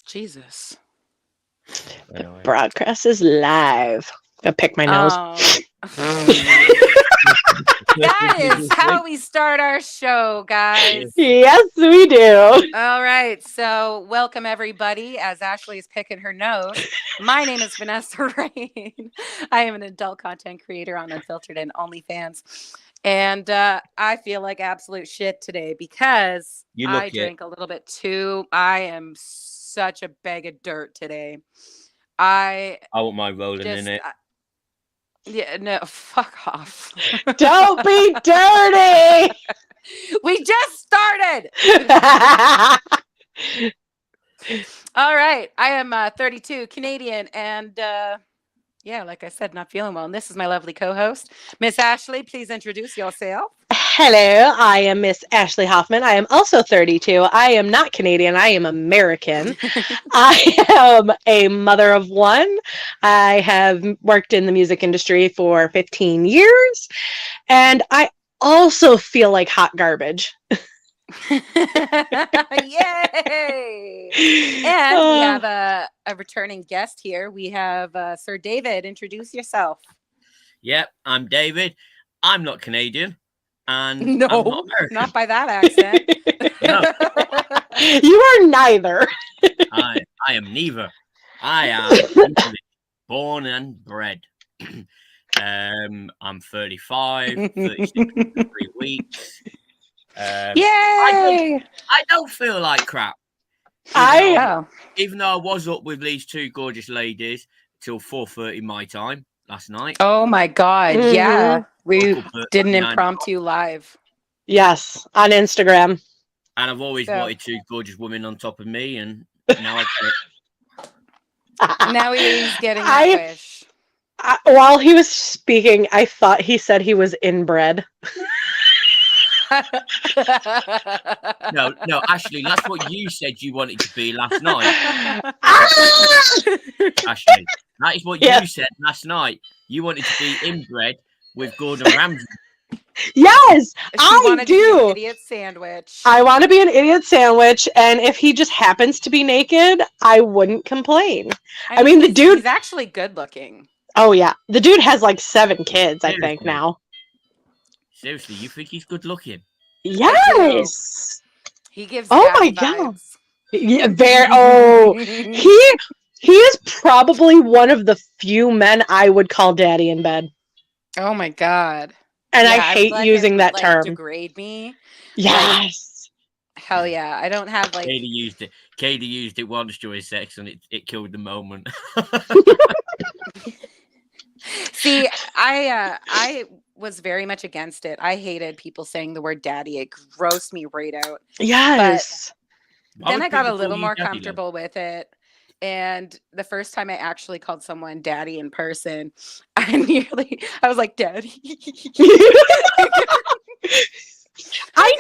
Jesus. Anyway. Broadcast is live. I pick my nose. That is how we start our show, guys. Yes, we do. All right. So, welcome everybody. As Ashley is picking her nose, my name is Vanessa Rayne. I am an adult content creator on Unfiltered and OnlyFans. And I feel like absolute shit today because I drank a little bit too. I am such a bag of dirt today. I won't mind rolling in it. Yeah, no, fuck off. Don't be dirty. We just started. All right. I am 32, Canadian, and yeah, like I said, not feeling well. And this is my lovely co-host, Miss Ashley. Please introduce yourself. Hello, I am Miss Ashley Hoffman. I am also 32. I am not Canadian. I am American. I am a mother of one. I have worked in the music industry for 15 years. And I also feel like hot garbage. Yay! And we have a returning guest here. We have Sir David. Introduce yourself. Yep, I'm David. I'm not Canadian. And no, I'm not American. Not by that accent. No. You are neither. I am neither. I am born and bred. I'm 35, 36, 3 weeks. Yay! I don't feel like crap. Even though I was up with these two gorgeous ladies till 4:30 my time last night. Oh my God! Mm-hmm. Yeah, we did an impromptu live. Yes, on Instagram. And I've always wanted two gorgeous women on top of me, and now now he's getting that wish. While he was speaking, I thought he said he was inbred. No, Ashley, that's what you said you wanted to be last night. Ashley, that is what you said last night. You wanted to be inbred with Gordon Ramsay. Yes, I do. To be an idiot sandwich. I want to be an idiot sandwich, and if he just happens to be naked, I wouldn't complain. I mean the dude—he's actually good looking. Oh yeah, the dude has like 7 kids, I think now. Seriously, you think he's good looking? Yes. He gives. Oh my God. Yeah, he is probably one of the few men I would call daddy in bed. Oh my God. And I hate using that term. Degrade me. Yes. Hell yeah. I don't have like. Katie used it once during sex, and it killed the moment. See, I was very much against it. I hated people saying the word daddy. It grossed me right out. Yes. But then I got a little more comfortable with it. And the first time I actually called someone daddy in person, I was like, daddy. I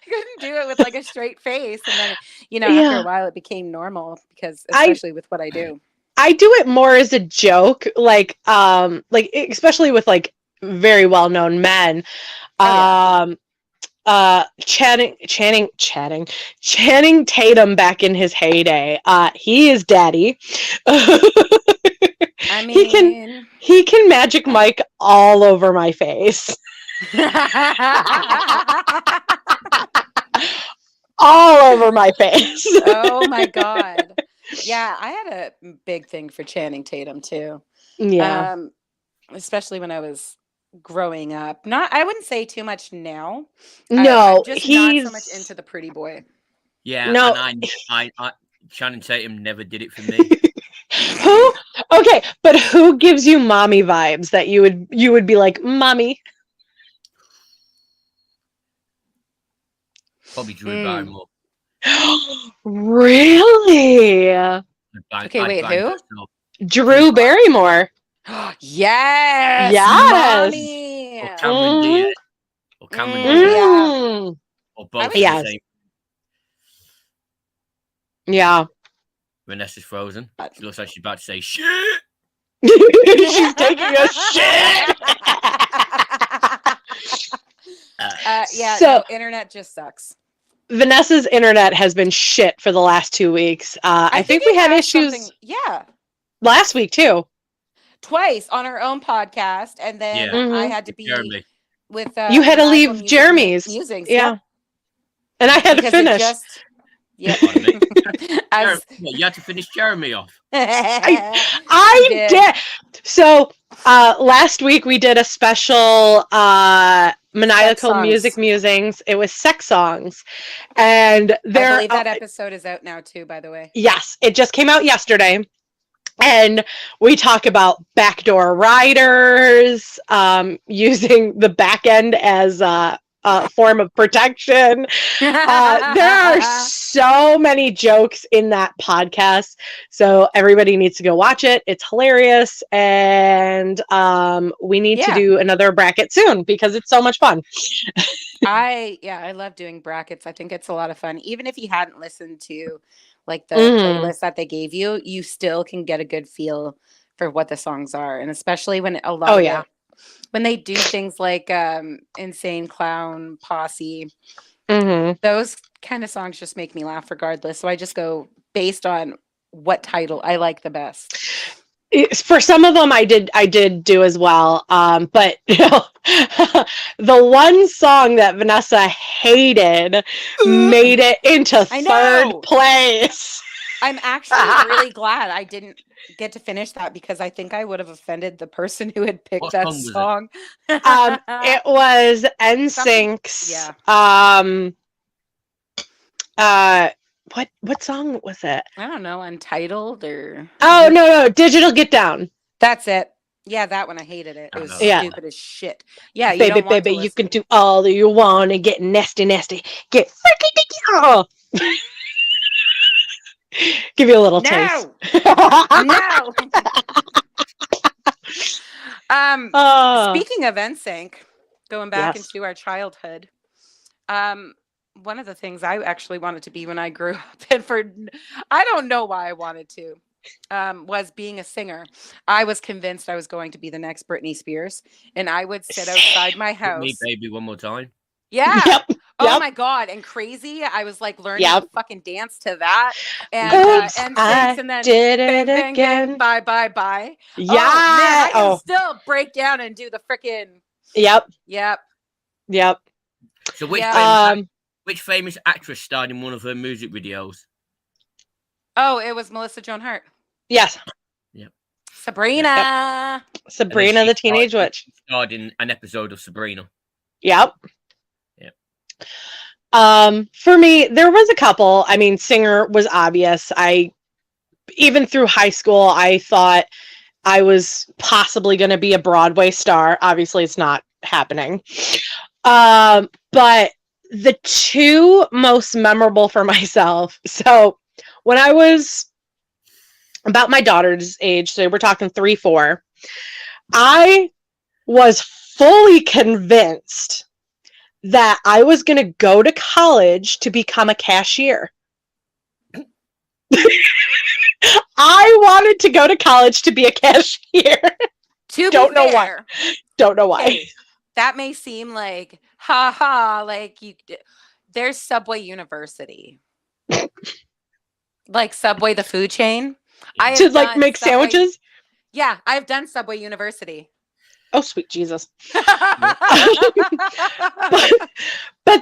couldn't do it with like a straight face. And then, after a while it became normal because especially with what I do. I do it more as a joke, like especially with like very well-known men. Channing Tatum back in his heyday. He is daddy. I mean, he can Magic Mike all over my face. All over my face. Oh my God. Yeah, I had a big thing for Channing Tatum too. Yeah. Especially when I was growing up. I wouldn't say too much now. No, I'm just not so much into the pretty boy. Yeah, no. And I Channing Tatum never did it for me. Who? Okay, but who gives you mommy vibes that you would be like, mommy? Probably Drew Barrymore. Really? Okay, wait, who? Drew Barrymore. Yes. Mommy. Or Cameron Diaz. Or Cameron Diaz. Yeah. Or both. Yes. Yeah. Vanessa's frozen. She looks like she's about to say shit. She's taking a shit. Yeah. So internet just sucks. Vanessa's internet has been shit for the last 2 weeks. I think we had issues last week too. Twice on our own podcast, and then I had to be Jeremy. with you had to leave Jeremy's musings. Yeah. And I had to finish. Yeah. You had to finish Jeremy off. I did. So last week we did a special maniacal music musings. It was sex songs, and I believe that episode is out now too, by the way. Yes, it just came out yesterday. And we talk about backdoor riders, using the back end as a form of protection. There are so many jokes in that podcast. So everybody needs to go watch it. It's hilarious. And we need to do another bracket soon because it's so much fun. I love doing brackets. I think it's a lot of fun. Even if you hadn't listened to like the playlist that they gave you, you still can get a good feel for what the songs are. And especially when a lot when they do things like Insane Clown Posse, those kind of songs just make me laugh regardless. So I just go based on what title I like the best. For some of them, I did do as well. But you know, the one song that Vanessa hated made it into third place. I'm actually really glad I didn't get to finish that because I think I would have offended the person who had picked that song. It was NSYNC's. What song was it? I don't know, Untitled or no, Digital Get Down. That's it. Yeah, that one I hated it. It was stupid as shit. Yeah, you baby, you can do all that you want and get nasty, get freaky dicky. Oh. Give you a little taste. No. Speaking of NSYNC, going back into our childhood, one of the things I actually wanted to be when I grew up, and I don't know why I wanted to, was being a singer. I was convinced I was going to be the next Britney Spears, and I would sit outside my house. Me, baby, one more time. Yeah. Yep. Oh my God. And Crazy. I was like learning to fucking dance to that. And and then did it again. Bye. Yeah. Oh, man, I can still break down and do the freaking. Yep. So which famous actress starred in one of her music videos? Oh, it was Melissa Joan Hart. Yes. Yep. Sabrina. Yep. Sabrina the Teenage Witch. Starred in an episode of Sabrina. Yep. For me, there was a couple. I mean, singer was obvious. Even through high school, I thought I was possibly going to be a Broadway star. Obviously, it's not happening. But the two most memorable for myself. So when I was about my daughter's age, so we're talking 3, 4, I was fully convinced that I was going to go to college to become a cashier. I wanted to go to college to be a cashier. Don't know why. Hey, that may seem like, like there's Subway University. Like Subway, the food chain. To like make Subway. Sandwiches? Yeah, I've done Subway University. Oh, sweet Jesus. But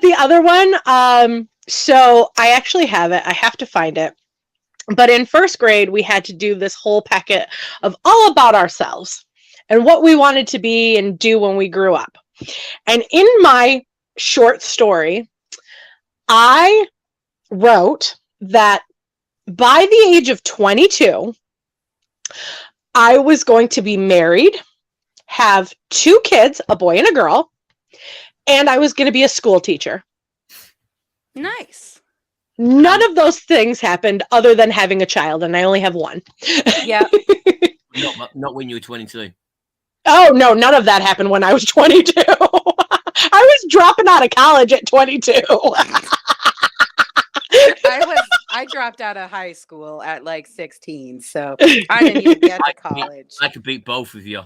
the other one, so I actually have it. I have to find it. But in first grade, we had to do this whole packet of all about ourselves and what we wanted to be and do when we grew up. And in my short story, I wrote that by the age of 22, I was going to be married, have 2 kids, a boy and a girl, and I was going to be a school teacher. Nice. None of those things happened other than having a child, and I only have one. Yeah. Not when you were 22. Oh, no, none of that happened when I was 22. I was dropping out of college at 22. I dropped out of high school at like 16, so I didn't even get to college. I could beat both of you.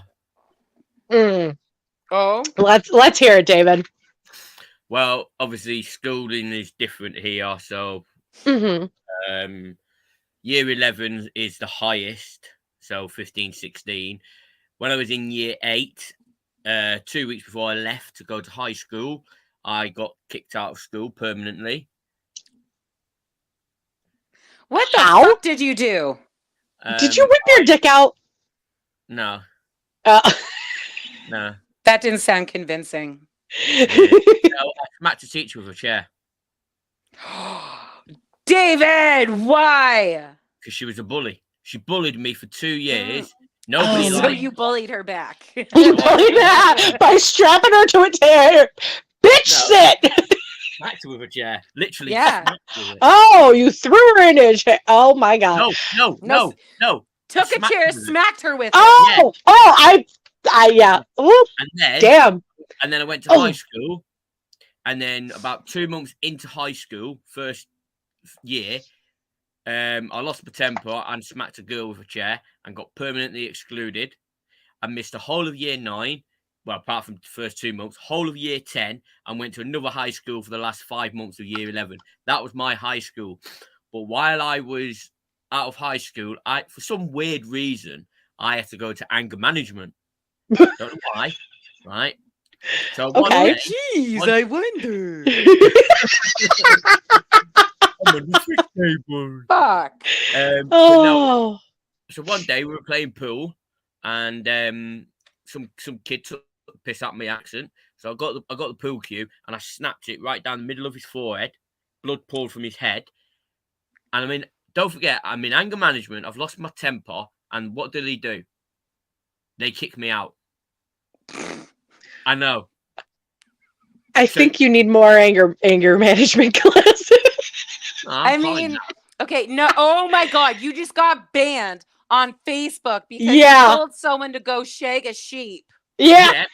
Mm. Oh, Let's hear it, David. Well, obviously, schooling is different here. So, year 11 is the highest. So, 15, 16. When I was in year 8, 2 weeks before I left to go to high school, I got kicked out of school permanently. What the How? fuck did you do? Did you rip your dick out? No. No. That didn't sound convincing. No, I smacked a teacher with a chair. David, why? Because she was a bully. She bullied me for 2 years. Nobody So liked you bullied her back. You bullied her by strapping her to a chair. Bitch, sit! smacked her with a chair. Literally. Yeah. Oh, you threw her in a chair. Oh my god. No. Took a chair, smacked her with it. Oh, yeah. Ooh, and then, damn. And then I went to high school. And then about 2 months into high school, first year, I lost my temper and smacked a girl with a chair and got permanently excluded. I missed the whole of year 9. Well, apart from the first 2 months, whole of year 10, and went to another high school for the last 5 months of year 11. That was my high school. But while I was out of high school, for some weird reason, I had to go to anger management. Don't know why, right? So okay. I wonder. I'm on the sick table. Fuck. So one day we were playing pool, and some kid took the piss at my accent. So I got the pool cue and I snapped it right down the middle of his forehead. Blood poured from his head. And I mean, don't forget, I'm in anger management. I've lost my temper. And what did he do? They kicked me out. I know. I think you need more anger management classes. I mean, okay, no. Oh my god, you just got banned on Facebook because you told someone to go shag a sheep. Yeah.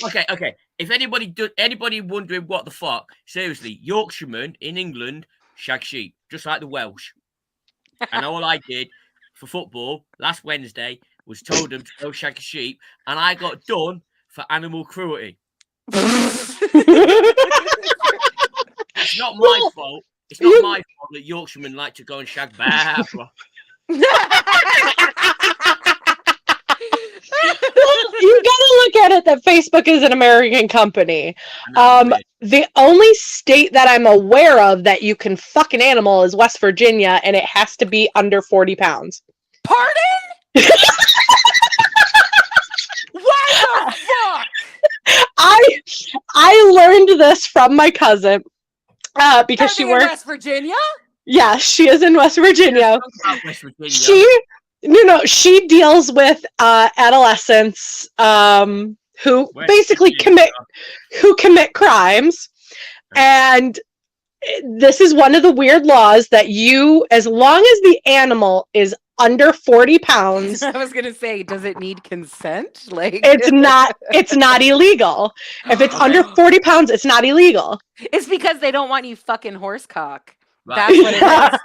Okay. If anybody wondering what the fuck, seriously, Yorkshiremen in England shag sheep, just like the Welsh. And all I did for football last Wednesday was told them to go shag a sheep, and I got done for animal cruelty. It's not my fault. It's not my fault that Yorkshiremen like to go and shag bear. You gotta look at it that Facebook is an American company. The only state that I'm aware of that you can fuck an animal is West Virginia, and it has to be under 40 pounds. Pardon? What the fuck? I learned this from my cousin because she works in West Virginia. Yeah, she is in West Virginia. West Virginia. She deals with adolescents who basically commit crimes, and this is one of the weird laws that as long as the animal is under 40 pounds. I was gonna say, does it need consent? Like, it's not illegal. If it's under 40 pounds, it's not illegal. It's because they don't want you fucking horse cock. Right. That's what it is.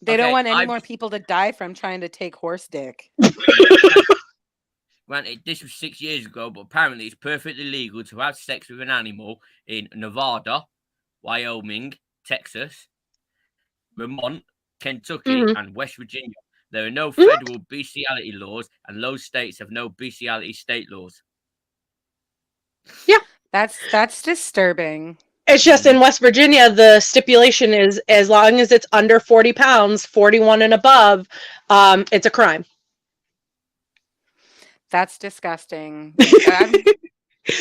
They don't want any more people to die from trying to take horse dick. Granted, this was 6 years ago, but apparently it's perfectly legal to have sex with an animal in Nevada, Wyoming, Texas, Vermont, Kentucky, and West Virginia. There are no federal bestiality laws, and those states have no bestiality state laws. Yeah. That's disturbing. It's just in West Virginia, the stipulation is as long as it's under 40 pounds, 41 and above, it's a crime. That's disgusting.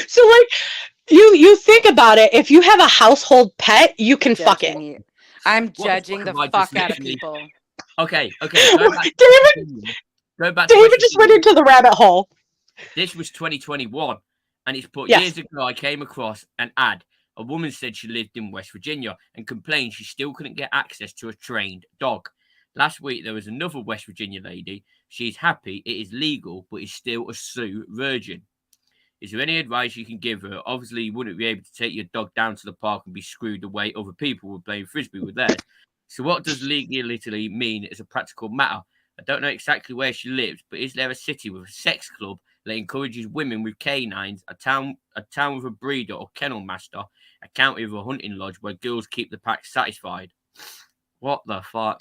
So, like, you think about it. If you have a household pet, you can fuck it. I'm judging the fuck out of people. Okay. David just went into the rabbit hole. This was 2021, and it's put years ago. I came across an ad. A woman said she lived in West Virginia and complained she still couldn't get access to a trained dog. Last week, there was another West Virginia lady. She's happy it is legal, but is still a Sioux virgin. Is there any advice you can give her? Obviously, you wouldn't be able to take your dog down to the park and be screwed the way other people were playing frisbee with theirs. So what does legally mean as a practical matter? I don't know exactly where she lives, but is there a city with a sex club that encourages women with canines, a town with a breeder or kennel master, a county with a hunting lodge where girls keep the pack satisfied. What the fuck?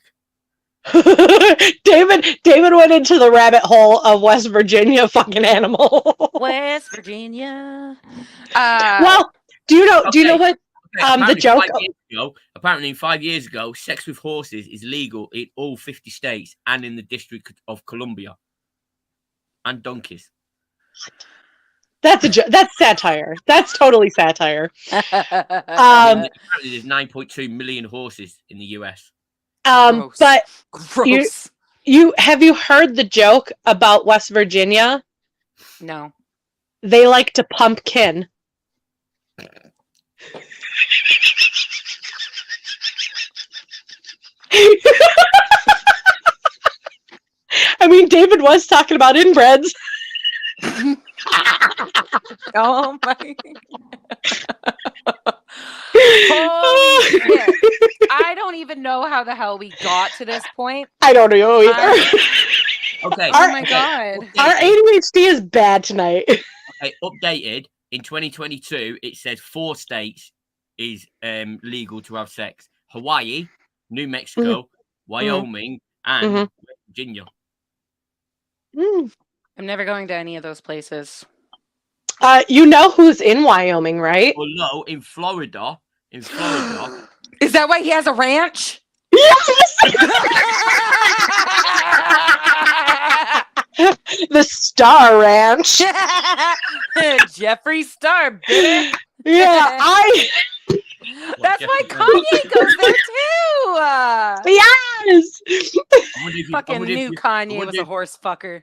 David went into the rabbit hole of West Virginia fucking animal. West Virginia. Well, do you know what the joke? Apparently 5 years ago, sex with horses is legal in all 50 states and in the District of Columbia. And donkeys. That's that's satire. That's totally satire. Apparently there's 9.2 million horses in the US. Gross. But Gross. you have you heard the joke about West Virginia? No. They like to pumpkin. I mean, David was talking about inbreds. Oh my. Holy shit. I don't even know how the hell we got to this point. I don't know either. Okay. Oh my god. Our ADHD is bad tonight. Okay, updated in 2022, it says 4 states is legal to have sex: Hawaii, New Mexico, Wyoming, and West Virginia. I'm never going to any of those places. You know who's in Wyoming, right? Well, no, in Florida. Is that why he has a ranch? Yes! The Star Ranch. Jeffree Star, bitch. Yeah, That's why Kanye goes there too. Yes. Fucking knew Kanye was a horse fucker.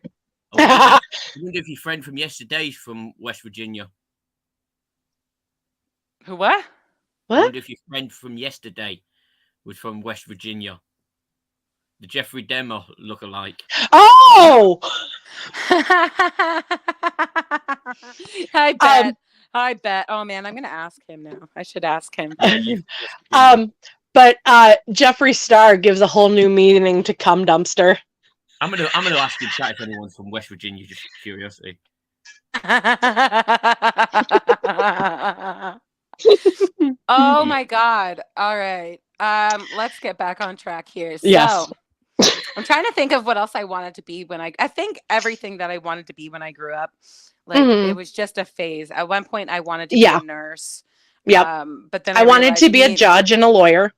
I wonder if your friend from yesterday's from West Virginia. Who? What? I wonder if your friend from yesterday was from West Virginia. The Jeffrey Dahmer look-alike. Oh! I bet. Oh man, I'm gonna ask him now. I should ask him. But Jeffree Star gives a whole new meaning to cum dumpster. I'm gonna ask him chat if anyone's from West Virginia, just for curiosity. Oh my god. All right. Let's get back on track here. So Yes. I'm trying to think of what else I wanted to be when I think everything that I wanted to be when I grew up. Like it was just a phase. At one point I wanted to be a nurse. Yep. But then I wanted to be a judge and a lawyer.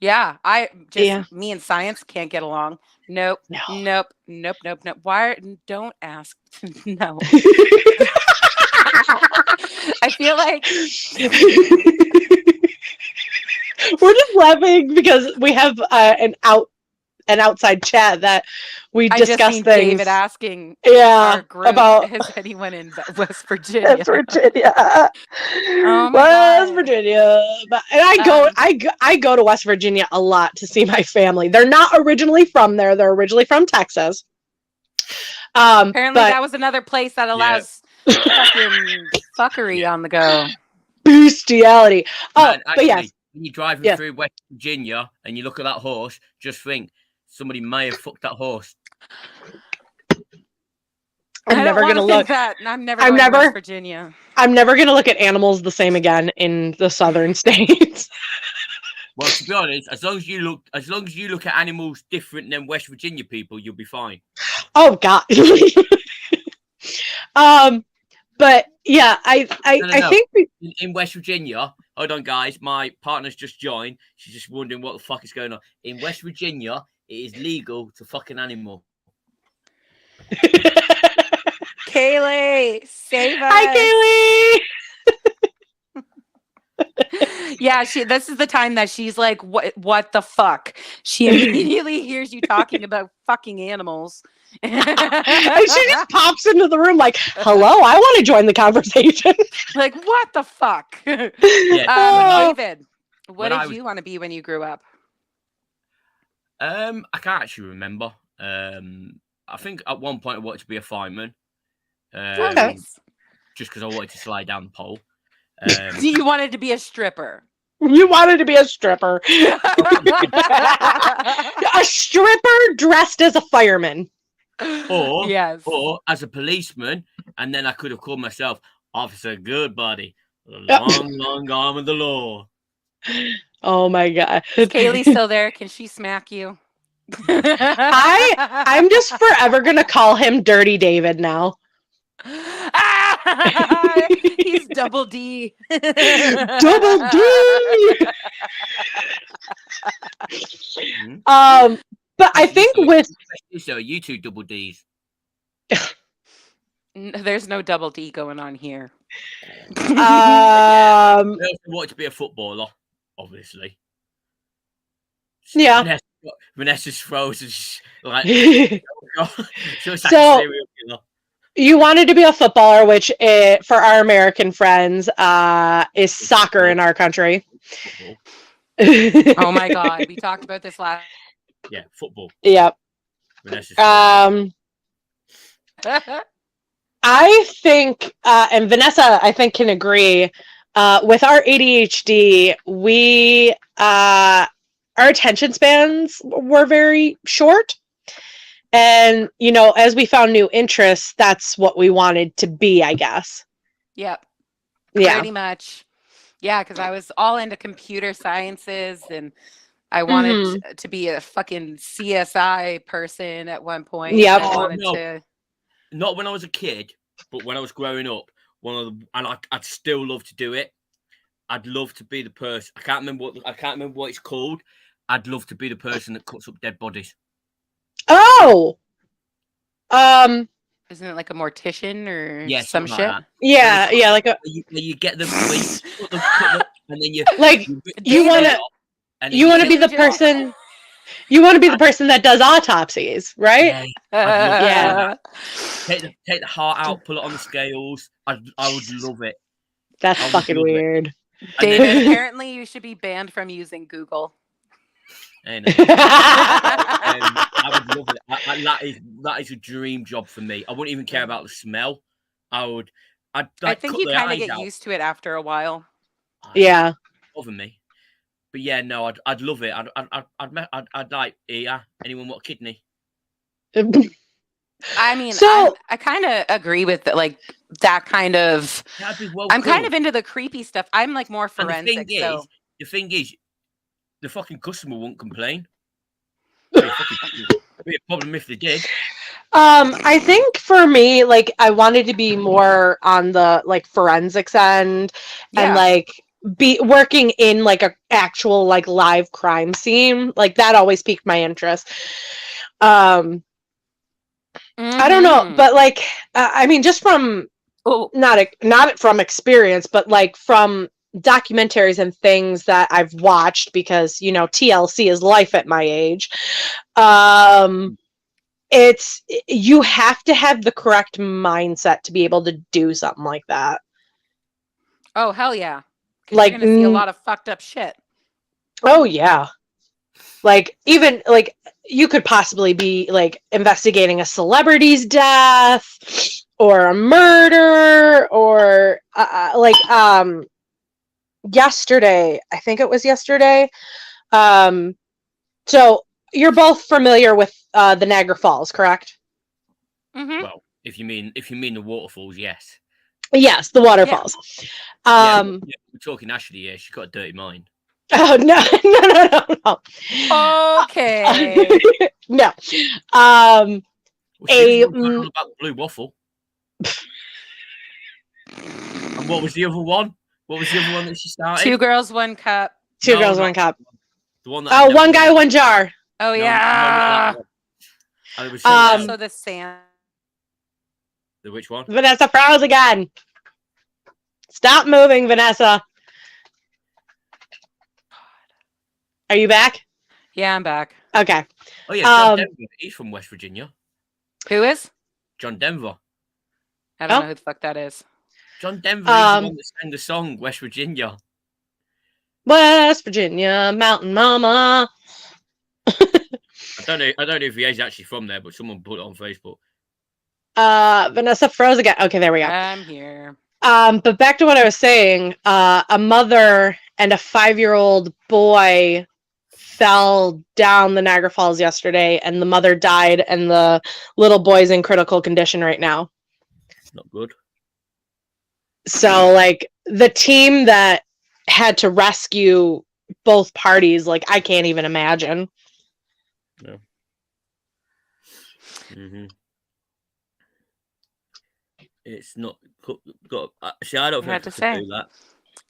Yeah. Me and science can't get along. Nope. Why? Don't ask. No. I feel like we're just laughing because we have an outside chat that we discuss things. David asking, our group, about is anyone in West Virginia? West Virginia. Oh my West God. Virginia. And I go to West Virginia a lot to see my family. They're not originally from there. They're originally from Texas. Apparently, that was another place that allows fucking fuckery on the go. Bestiality. Man, but yes. When you're driving through West Virginia and you look at that horse, just think somebody may have fucked that horse. I'm never going to look. I'm never going to West Virginia. I'm never going to look at animals the same again in the southern states. Well, to be honest, as long as you look at animals different than West Virginia people, you'll be fine. Oh God. But yeah, I think in West Virginia. Hold on, guys. My partner's just joined. She's just wondering what the fuck is going on. In West Virginia, it is legal to fuck an animal. Kaylee, save us. Hi, Kaylee. Yeah, this is the time that she's like, what the fuck? She immediately hears you talking about fucking animals. And she just pops into the room like, hello, I want to join the conversation. Like, what the fuck? Yeah. David, what did you want to be when you grew up? I can't actually remember. I think at one point I wanted to be a fireman. Nice. Just because I wanted to slide down the pole. You wanted to be a stripper. You wanted to be a stripper. A stripper dressed as a fireman. Or yes. or as a policeman, and then I could have called myself Officer Goodbody, the long arm of the law. Oh my god. Is Kaylee still there? Can she smack you? I'm just forever gonna call him Dirty David now. He's double D. Double D. But I think with so you two double D's. There's no double D going on here. I also wanted to be a footballer, obviously. Yeah. Vanessa's frozen. Like, so you wanted to be a footballer, which for our American friends is soccer in our country. Oh my god, we talked about this last. Yeah, football. Yep. I think, and Vanessa, I think, can agree. With our ADHD, our attention spans were very short. And, as we found new interests, that's what we wanted to be, I guess. Yep. Yeah. Pretty much. Yeah, because I was all into computer sciences and I wanted to be a fucking CSI person at one point. Yep. Not when I was a kid, but when I was growing up, I'd still love to do it. I'd love to be the person. I can't remember what it's called. I'd love to be the person that cuts up dead bodies. Oh. Isn't it like a mortician or some shit? Like yeah, like a. You get them, and then you like you want to be the person. You want to be the person that does autopsies, right? Yeah. Take the heart out, pull it on the scales. I would love it. That's fucking weird. David, apparently you should be banned from using Google. I would love it. That is a dream job for me. I wouldn't even care about the smell. I think you kind of get used to it after a while. Yeah. Over me. But yeah, no, I'd love it. I'd like, yeah, anyone want a kidney? I mean, I kind of agree with that kind of. I'm kind of into the creepy stuff. I'm like more forensic. The thing is, the fucking customer won't complain. It'd be a problem if they did. I think for me, I wanted to be more on the forensics end and be working in a actual live crime scene. That always piqued my interest. I don't know, but I mean, just from not from experience, but from documentaries and things that I've watched, because TLC is life at my age. It's you have to have the correct mindset to be able to do something like that. Oh hell yeah! You're gonna see a lot of fucked up shit. Oh yeah, even you could possibly be investigating a celebrity's death or a murder or yesterday. I think it was yesterday. So you're both familiar with the Niagara Falls, correct? Mm-hmm. Well, if you mean the waterfalls, yes. Yes, the waterfalls. We're talking Ashley here. She's got a dirty mind. Oh no. Okay. No. About the blue waffle. And what was the other one? What was the other one that she started? 2 girls, 1 cup. Two girls, 1 cup. The one that one guy, 1 jar. Oh yeah. So the sand. The which one? Vanessa froze again. Stop moving, Vanessa. Are you back? Yeah, I'm back. Okay. Oh yeah, John Denver. He's from West Virginia. Who is? John Denver. I don't know who the fuck that is. John Denver is the one that sang the song West Virginia. West Virginia, Mountain Mama. I don't know if he is actually from there, but someone put it on Facebook. Vanessa froze again. Okay, there we go. I'm here. But back to what I was saying. A mother and a 5-year-old boy fell down the Niagara Falls yesterday, and the mother died, and the little boy's in critical condition right now. Not good. So, like, the team that had to rescue both parties, like, I can't even imagine. No. Mm-hmm. It's not got. See, I don't think I could do that.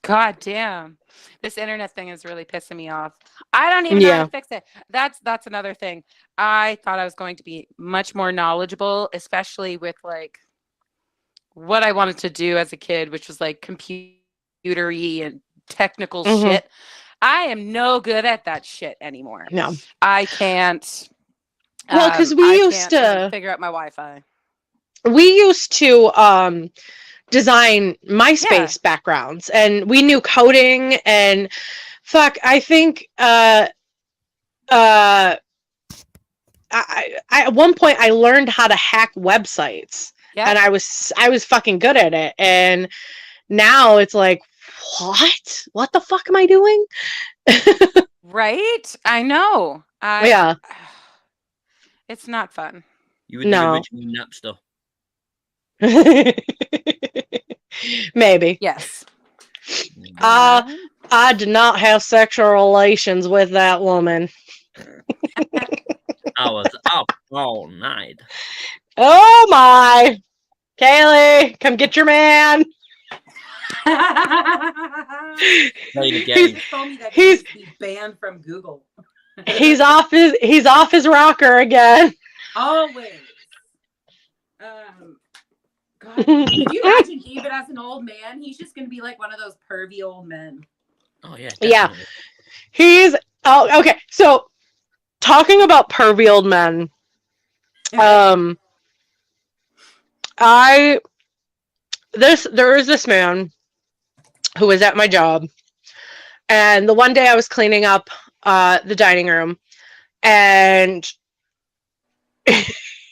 God damn, this internet thing is really pissing me off. I don't even know how to fix it. That's another thing. I thought I was going to be much more knowledgeable, especially with like what I wanted to do as a kid, which was like computery and technical shit. I am no good at that shit anymore. No, I can't. Well, because we used to figure out my Wi-Fi. We used to design MySpace backgrounds, and we knew coding and fuck. I think I at one point I learned how to hack websites, and I was fucking good at it. And now it's like, what the fuck am I doing? Right? I know. Yeah. It's not fun. You were the original Napster. Maybe. Yes. I did not have sexual relations with that woman. I was up all night. Oh my. Kaylee, come get your man. Play the game. He's banned from Google. he's off his rocker again. Always. God, could you imagine David as an old man? He's just gonna be like one of those pervy old men. Oh yeah. Definitely. Yeah. Okay. So talking about pervy old men, there is this man who was at my job, and the one day I was cleaning up the dining room, and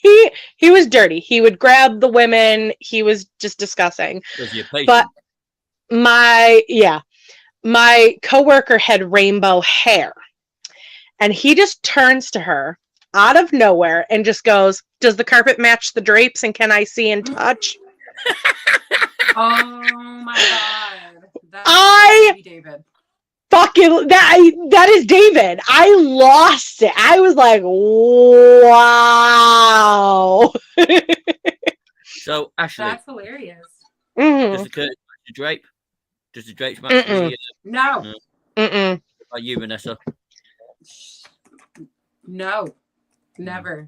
he was dirty. He would grab the women. He was just disgusting. Was he a patient? But my coworker had rainbow hair, and he just turns to her out of nowhere and just goes, "Does the carpet match the drapes, and can I see and touch?" Oh my god! That's David. Fucking that is David. I lost it. I was like, wow. So Ashley, that's hilarious. Does the curtain match the drape? Does the drapes match the? No. Mm-mm. Are you, Vanessa? No, never.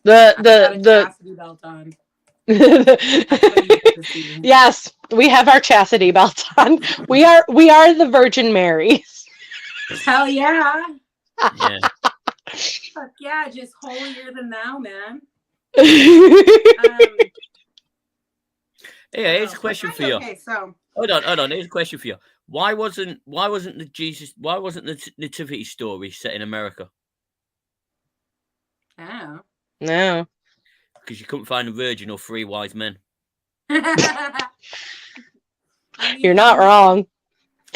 The chastity belt on. Yes, we have our chastity belts on. We are the Virgin Marys. Hell yeah. Yeah. Fuck yeah, just holier than thou, man. Yeah, here's a question for you. Okay, so hold on. Here's a question for you. Why wasn't the nativity story set in America? Oh. No. Because you couldn't find a virgin or 3 wise men. You're not wrong.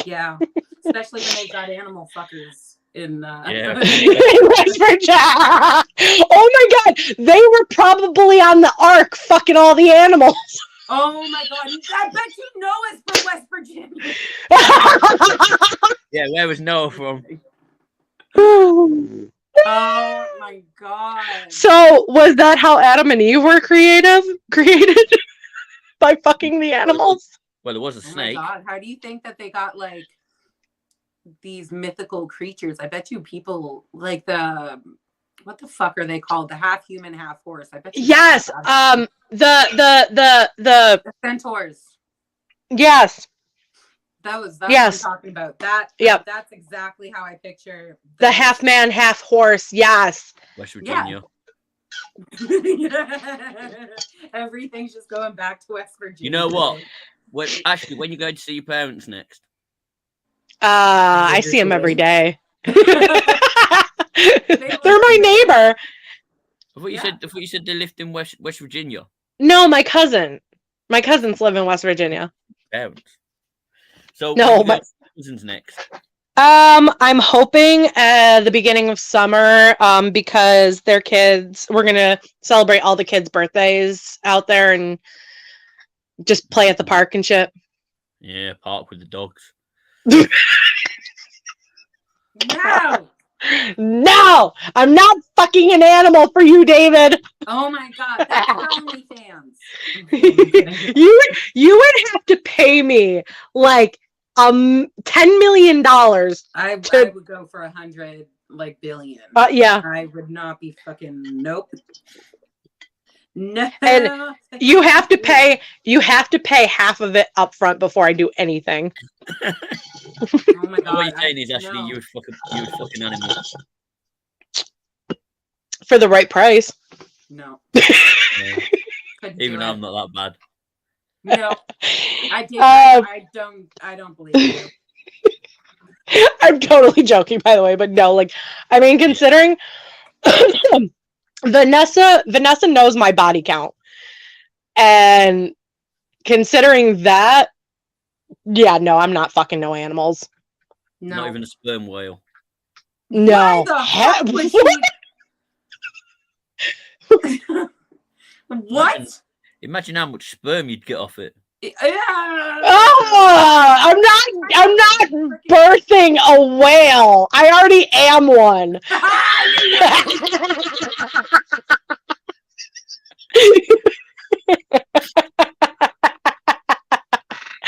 Yeah, especially when they got animal fuckers in Yeah. West Virginia. Oh my god, they were probably on the ark fucking all the animals. Oh my god, I bet you Noah's from West Virginia. Yeah, where was Noah from? Oh my god. So was that how Adam and Eve were created? By fucking the animals? Well, it was a snake. Oh my god, how do you think that they got like these mythical creatures? I bet you people like what the fuck are they called? The half human, half horse. I bet you. Yes. The centaurs. Yes. That's what I'm talking about. That's exactly how I picture the half man, half horse. Yes. West Virginia. Yeah. Everything's just going back to West Virginia. You know what? Ashley, when you going to see your parents next? I see them every day. They're my neighbor. I thought you said they lived in West Virginia. No, my cousin. My cousins live in West Virginia. Parents. So no, my cousins next. I'm hoping at the beginning of summer, because their kids, we're gonna celebrate all the kids' birthdays out there and just play at the park and shit. Yeah, park with the dogs. No. No, I'm not fucking an animal for you, David. Oh my god, that's for OnlyFans. you would have to pay me like $10 million. I would go for 100 billion. Yeah. I would not be fucking nope. No. And you have to pay half of it up front before I do anything. Oh my god. What you're saying is, Ashley, you would fucking animal. For the right price. No. Yeah. Even I'm not that bad. No. I don't believe you. I'm totally joking, by the way, but no, I mean, considering Vanessa knows my body count. And considering that, yeah, no, I'm not fucking no animals. No. Not even a sperm whale. No. What? Imagine how much sperm you'd get off it. I'm not birthing a whale. I already am one.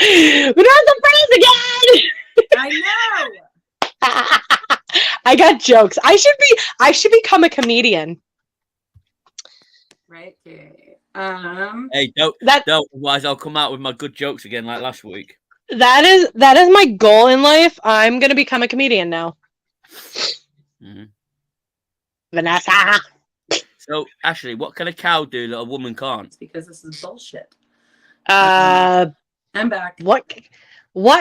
We're not the friends again. I know. I got jokes. I should become a comedian. Right. Okay. Hey, don't. Otherwise, I'll come out with my good jokes again, like last week. That is my goal in life. I'm gonna become a comedian now. Mm-hmm. Vanessa. So, Ashley, what can a cow do that a woman can't? It's because this is bullshit. I'm back. What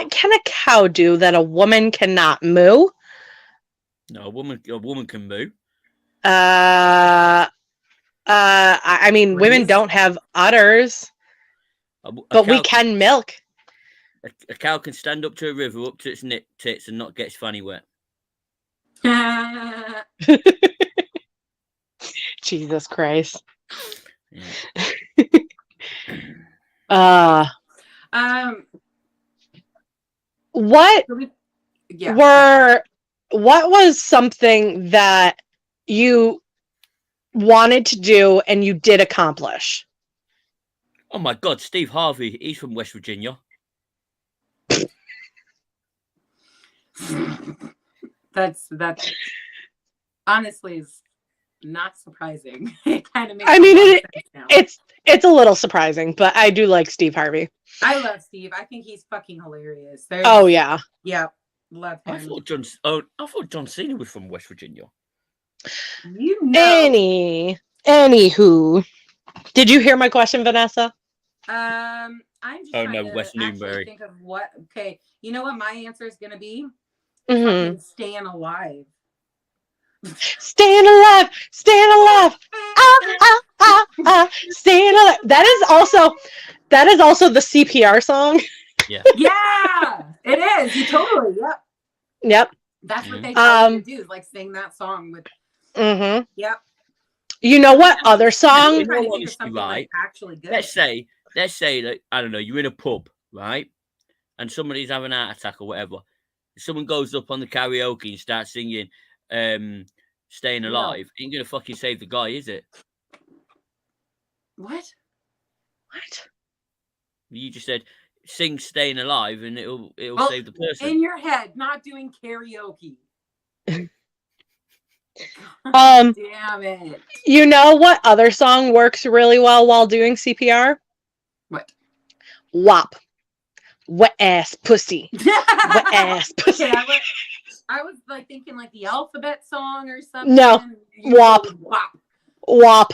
can a cow do that a woman cannot? Moo? No, a woman can moo. I mean, women don't have udders, but we can milk. A cow can stand up to a river, up to its tits, and not get its fanny wet. Jesus Christ. Yeah. What was something that you wanted to do and you did accomplish? Oh my God, Steve Harvey. He's from West Virginia. That's honestly is not surprising. It kind of makes. I mean, it's a little surprising, but I do like Steve Harvey. I love Steve. I think he's fucking hilarious. Oh yeah. Yeah, love him. I thought John Cena was from West Virginia. You know. Anywho, did you hear my question, Vanessa? I'm just trying to West Newbury. think of what. Okay, you know what my answer is gonna be? Mm-hmm. Staying alive. Staying alive. Staying alive. Staying alive. That is also the CPR song. Yeah. Yeah, it is. You totally. Yep. Yep. That's what they tell you to do, is like sing that song with. Mm-hmm. Yep. You know what other song? Right. Actually good. Let's say that, I don't know, you're in a pub, right? And somebody's having a heart attack or whatever. Someone goes up on the karaoke and starts singing Staying Alive. Ain't gonna fucking save the guy, is it? What? You just said sing Staying Alive and it'll save the person. In your head, not doing karaoke. Damn it. You know what other song works really well while doing CPR? What? WAP. Wet ass pussy. Wet ass pussy. Okay, I was like thinking like the alphabet song or something. No. WAP. WAP.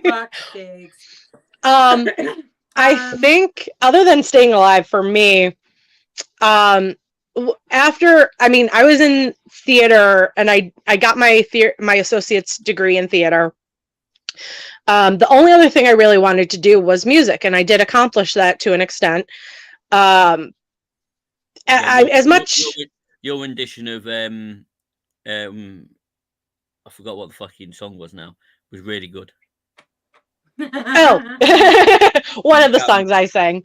Fuck sakes. I think other than Staying Alive for me, I was in theater and I got my associate's degree in theater. The only other thing I really wanted to do was music, and I did accomplish that to an extent. your rendition of I forgot what the fucking song was now. It was really good. Oh, one of the songs I sang.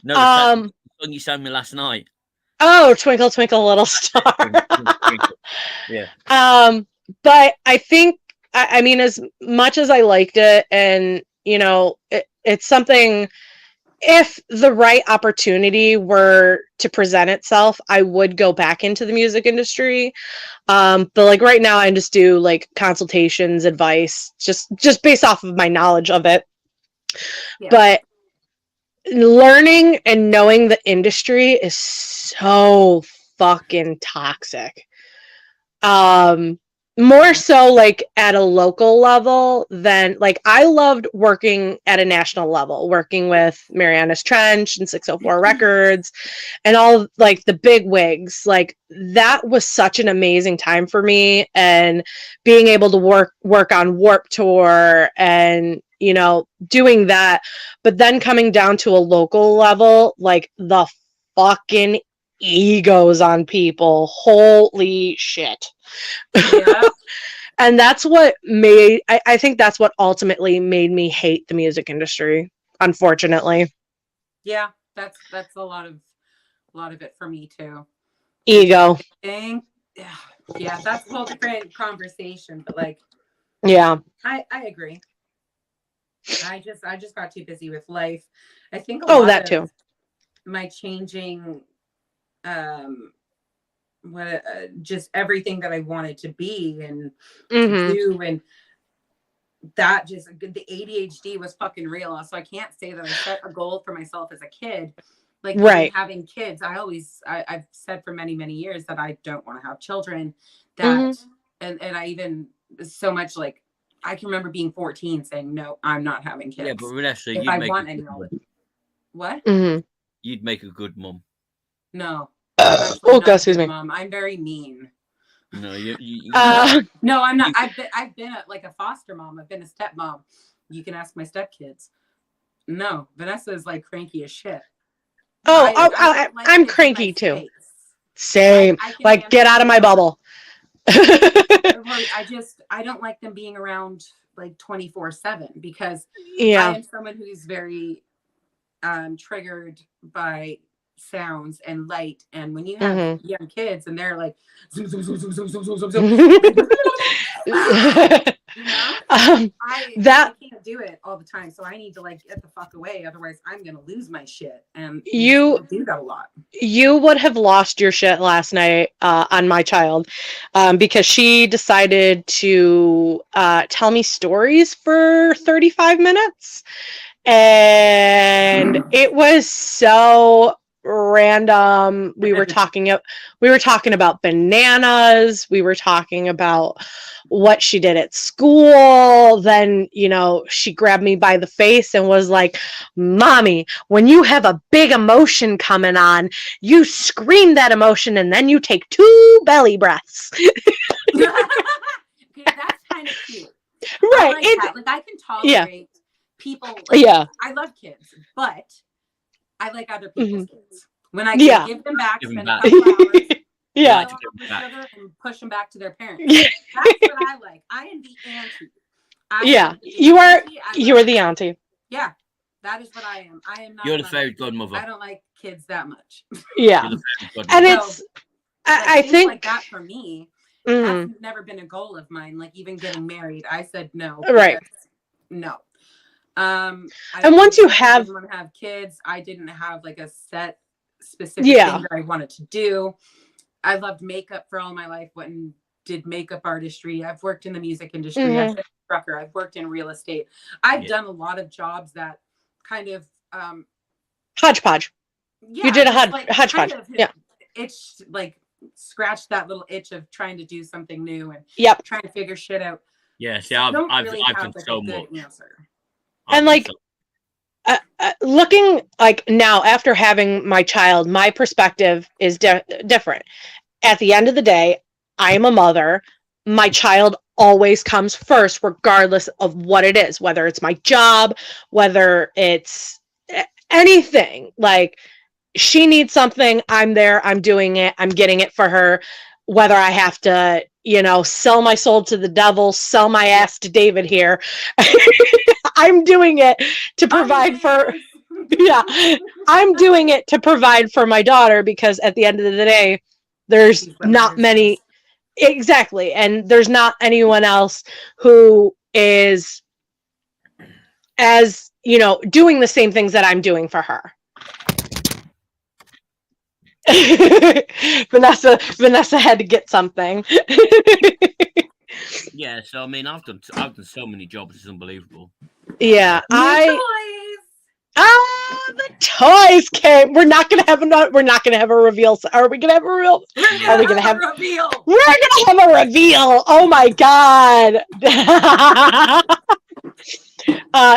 No, the song you sang me last night. Oh, Twinkle Twinkle Little Star. Yeah. But I think, I mean, as much as I liked it, and you know, it's something. If the right opportunity were to present itself, I would go back into the music industry. But like right now, I just do like consultations, advice, just based off of my knowledge of it. Yeah. But learning and knowing the industry is so fucking toxic. More so like at a local level than like I loved working at a national level, working with Marianas Trench and 604 Records and all like the big wigs. Like that was such an amazing time for me, and being able to work on Warped Tour and you know doing that, but then coming down to a local level, like the fucking egos on people, holy shit. Yeah. And that's what made I think that's what ultimately made me hate the music industry, unfortunately. Yeah, that's a lot of it for me too. Ego. Yeah, that's a whole different conversation, but like Yeah. I agree. I just got too busy with life. I think a Oh, lot that of too. my changing just everything that I wanted to be and to do, and that just the ADHD was fucking real. So I can't say that I set a goal for myself as a kid. Like right. Even having kids, I've said for many, many years that I don't want to have children. That and I even so much like I can remember being 14 saying no, I'm not having kids. Yeah, but Vanessa, if you'd I make want a any good of it. What? You'd make a good mum. No. I'm actually not excuse a good me. mom. I'm very mean. No, you no, I'm not. I've been like a foster mom. I've been a stepmom. You can ask my stepkids. No, Vanessa is like cranky as shit. I'm cranky too. Same. Like get out of my bubble. I don't like them being around like 24/7 because I am someone who's very triggered by sounds and light, and when you have young kids and they're like zoom, zoom, zoom, zoom, zoom, zoom, zoom, zoom, you know? I can't do it all the time, so I need to like get the fuck away, otherwise I'm gonna lose my shit. And you do that a lot. You would have lost your shit last night on my child because she decided to tell me stories for 35 minutes. And it was so random. We were talking about bananas. We were talking about what she did at school. Then, you know, she grabbed me by the face and was like, "Mommy, when you have a big emotion coming on, you scream that emotion and then you take 2 belly breaths." Okay, that's kind of cute. Right. I can tolerate people. I love kids, but I like other people's kids. When I can give them back, spend a couple hours, and push them back to their parents. That's what I like. I am the auntie. You are the auntie. Yeah, that is what I am. I am not. You're the fairy godmother. I don't like kids that much. Yeah, and it's. I think like that for me. That's never been a goal of mine. Like even getting married, I said no. Right. No. And once you have kids, I didn't have like a set specific thing that I wanted to do. I loved makeup for all my life. Went and did makeup artistry. I've worked in the music industry. I've been a trucker. I've worked in real estate. I've done a lot of jobs that kind of hodgepodge. Yeah, you did a hodgepodge. Kind of it's like scratched that little itch of trying to do something new and trying to figure shit out. Yeah, see, I've done so much. And like looking like now after having my child, my perspective is different. At the end of the day, I am a mother. My child always comes first, regardless of what it is, whether it's my job, whether it's anything. Like she needs something, I'm there, I'm doing it, I'm getting it for her, whether I have to, sell my soul to the devil, sell my ass to David here. I'm doing it to provide for, yeah, I'm doing it to provide for my daughter, because at the end of the day, there's not many, exactly, and there's not anyone else who is as, doing the same things that I'm doing for her. Vanessa had to get something. Yeah, so I mean, I've done so many jobs. It's unbelievable. Yeah, toys. The toys came. We're not gonna have a reveal. Are we gonna have a reveal? Are we gonna have a reveal? We're gonna have a reveal. Oh my god.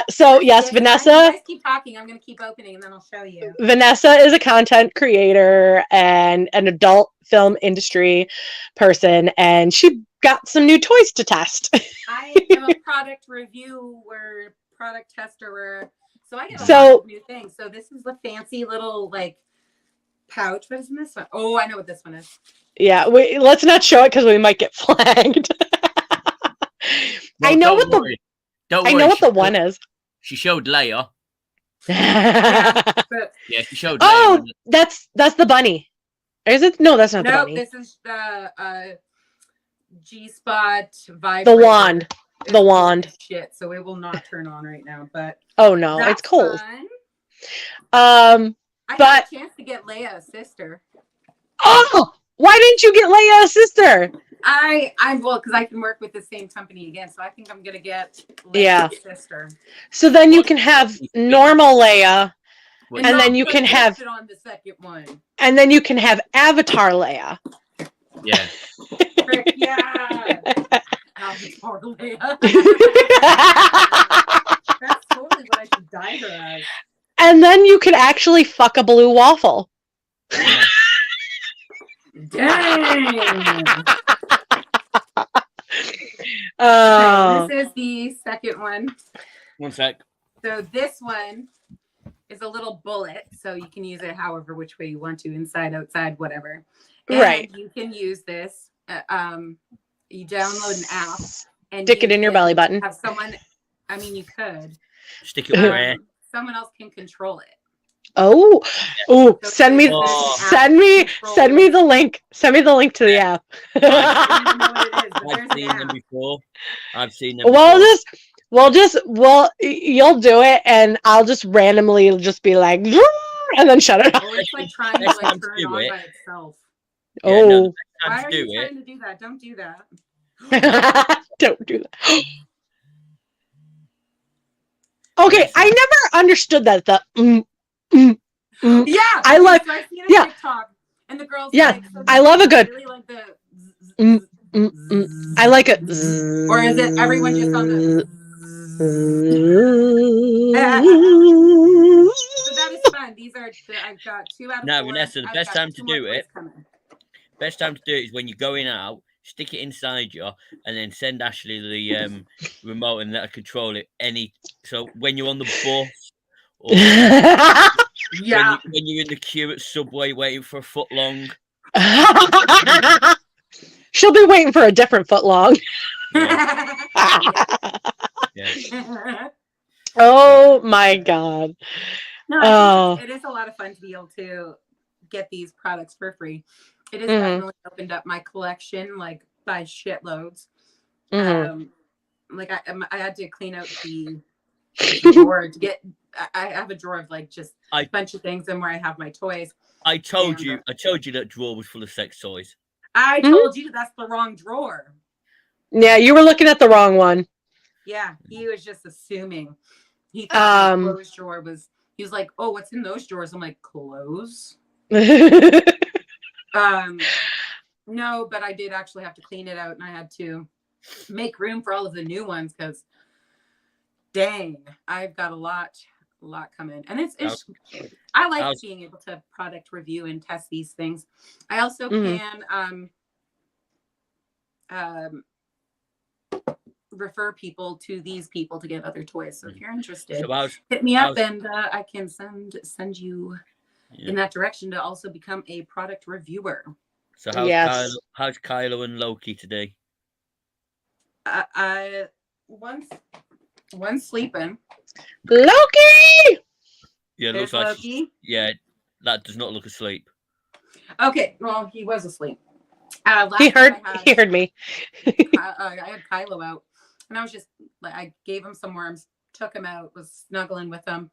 So yes, Yeah, Vanessa. You guys keep talking. I'm gonna keep opening, and then I'll show you. Vanessa is a content creator and an adult film industry person, and she got some new toys to test. I am a product reviewer, product tester, so I get a lot of new things. So this is the fancy little like pouch. What is this one? Oh, I know what this one is. Yeah, let's not show it because we might get flagged. Well, I know what the one is. She showed Leia. Yeah, she showed. Oh, Leia. That's the bunny. Is it? No, that's not the bunny. This is the G-spot vibrator. The wand. The wand. Shit, so it will not turn on right now. But oh no, it's cold. Fun. I had a chance to get Leia a sister. Oh, why didn't you get Leia a sister? Because I can work with the same company again, so I think I'm gonna get Leia's sister. So then you can have normal Leia, and then you can have it on the second one, and then you can have Avatar Leia. Yeah. Frick, yeah. Avatar Leia. That's totally what I should dye her as. And then you can actually fuck a blue waffle. Dang. This is the second one. One sec. So this one is a little bullet, so you can use it however which way you want to, inside, outside, whatever. And right. You can use this. You download an app and stick it in your belly button. Have someone. I mean, you could stick it where someone else can control it. Oh, so send me the link. Send me the link to the app. I've seen them before. You'll do it, and I'll just randomly just be like, and then shut it off. Oh, it's like trying to turn it on by itself. Yeah, no, why are you trying to do that? Don't do that. Don't do that. Okay, I never understood that. Yeah, I like. So I've seen a TikTok, and the girls. Yeah, so I love a good. Really like the. I like it. Or is it everyone just on the? So that is fun. These are. I've got 2 out of 4. No, Vanessa, the best time to do it. Best time to do it is when you're going out. Stick it inside you, and then send Ashley the remote and let her control it. So when you're on the bus, or yeah, when you're in the queue at Subway waiting for a foot long, she'll be waiting for a different foot long. Yeah. Oh my god! No, it is a lot of fun to be able to get these products for free. It has definitely opened up my collection like by shitloads. Like I had to clean out the drawer to get. I have a drawer of like just a bunch of things, and where I have my toys. I told you that drawer was full of sex toys. I told you that's the wrong drawer. Yeah, you were looking at the wrong one. Yeah, he was just assuming. He thought the clothes drawer was. He was like, "Oh, what's in those drawers?" I'm like, "Clothes." No, but I did actually have to clean it out, and I had to make room for all of the new ones because, dang, I've got a lot coming, and it's I like being able to product review and test these things. I also can refer people to these people to get other toys. So if you're interested, hit me up, and I can send you in that direction to also become a product reviewer. So how's Kylo and Loki today? One's sleeping. Loki! Yeah, it looks like Loki. Yeah, that does not look asleep. Okay, well, he was asleep. He heard me. I had Kylo out, and I was just like, I gave him some worms, took him out, was snuggling with him,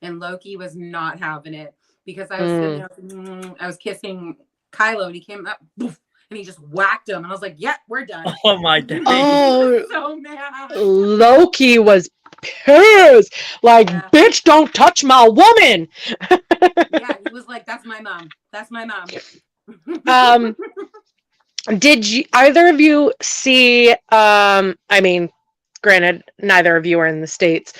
and Loki was not having it because I was sitting there, I was kissing Kylo, and he came up, poof, and he just whacked him, and I was like, "Yeah, we're done." Oh my days! Oh, so mad. Loki was pissed. Like, bitch, don't touch my woman. Yeah, he was like, "That's my mom. That's my mom." Did either of you see? I mean, granted, neither of you are in the States,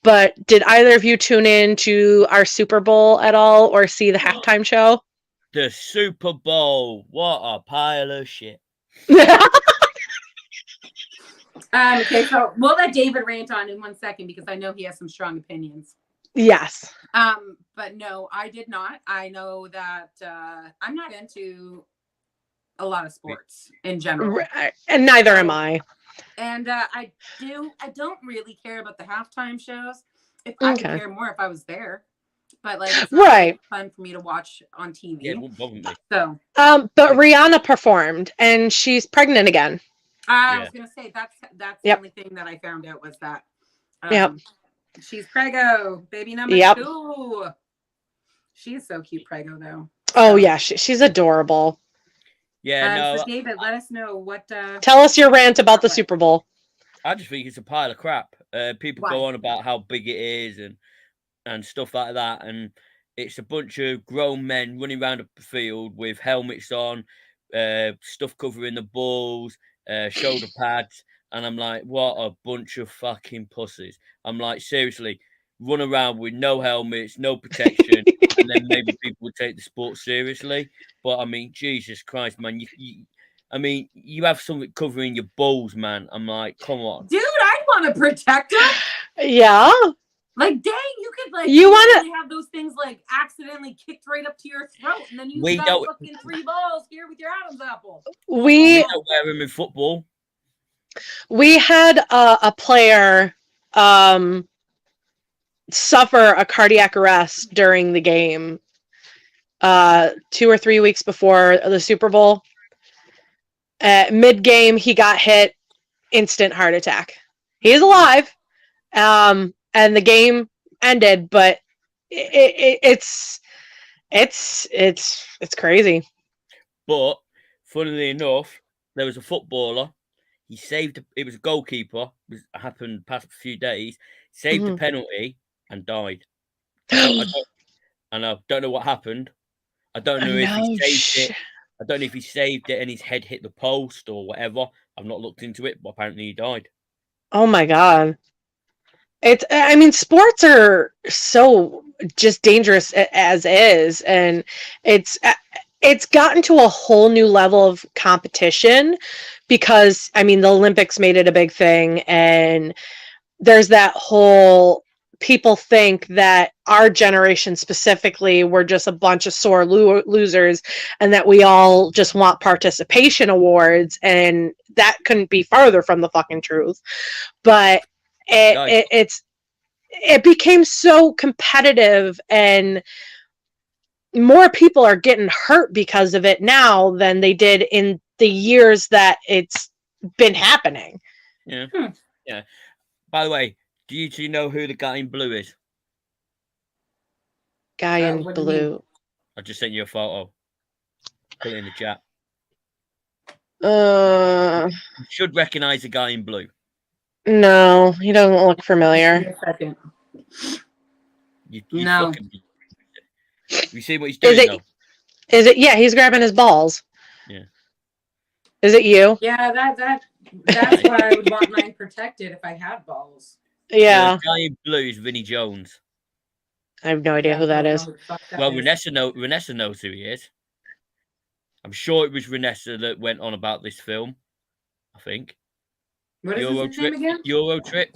but did either of you tune in to our Super Bowl at all or see the halftime show? The Super Bowl. What a pile of shit. Okay, so we'll let David rant on in 1 second because I know he has some strong opinions. Yes. But no, I did not. I know that I'm not into a lot of sports in general. And neither am I. And I don't really care about the halftime shows. If I would care more if I was there. But like it's not really fun for me to watch on TV. Yeah, it won't bother me. So but Rihanna performed and she's pregnant again. I was gonna say that's the only thing that I found out was that she's preggo, baby number 2. She's so cute, preggo though. Oh yeah, she's adorable. Yeah, so David, let us know what. Tell us your rant about the Super Bowl. I just think it's a pile of crap. People go on about how big it is and stuff like that, and it's a bunch of grown men running around the field with helmets on, stuff covering the balls, shoulder pads, and I'm like, what a bunch of fucking pussies. I'm like, seriously, run around with no helmets, no protection, and then maybe people would take the sport seriously. But I mean, Jesus Christ, man, you have something covering your balls, man. I'm like, come on, dude, I'd want to protect them. Yeah. Like, dang, you could like you want to have those things like accidentally kicked right up to your throat, and then you got fucking 3 balls here with your Adam's apple. We don't wear them in football. We had a player suffer a cardiac arrest during the game 2 or 3 weeks before the Super Bowl. Mid-game, he got hit, instant heart attack. He is alive, and the game ended, but it's crazy. But funnily enough, there was a footballer. He saved. It was a goalkeeper. It happened past a few days. Saved the penalty and died. I don't know what happened. I don't know if he saved it. I don't know if he saved it and his head hit the post or whatever. I've not looked into it, but apparently he died. Oh my God. I mean, sports are so just dangerous as is. And it's gotten to a whole new level of competition because, I mean, the Olympics made it a big thing. And there's that whole, people think that our generation specifically were just a bunch of sore losers and that we all just want participation awards, and that couldn't be farther from the fucking truth. But it became so competitive, and more people are getting hurt because of it now than they did in the years that it's been happening. Yeah. Yeah. By the way, do you two know who the guy in blue is? Guy in blue. I just sent you a photo. Put it in the chat. You should recognize the guy in blue. No, he doesn't look familiar. No. You see what he's doing? Is it? Yeah, he's grabbing his balls. Yeah. Is it you? Yeah, that's why I would want mine protected if I had balls. Yeah. The guy in blue is Vinnie Jones. I have no idea who that is. Well, Vanessa knows who he is. I'm sure it was Vanessa that went on about this film. I think. What is his name again? Euro Trip.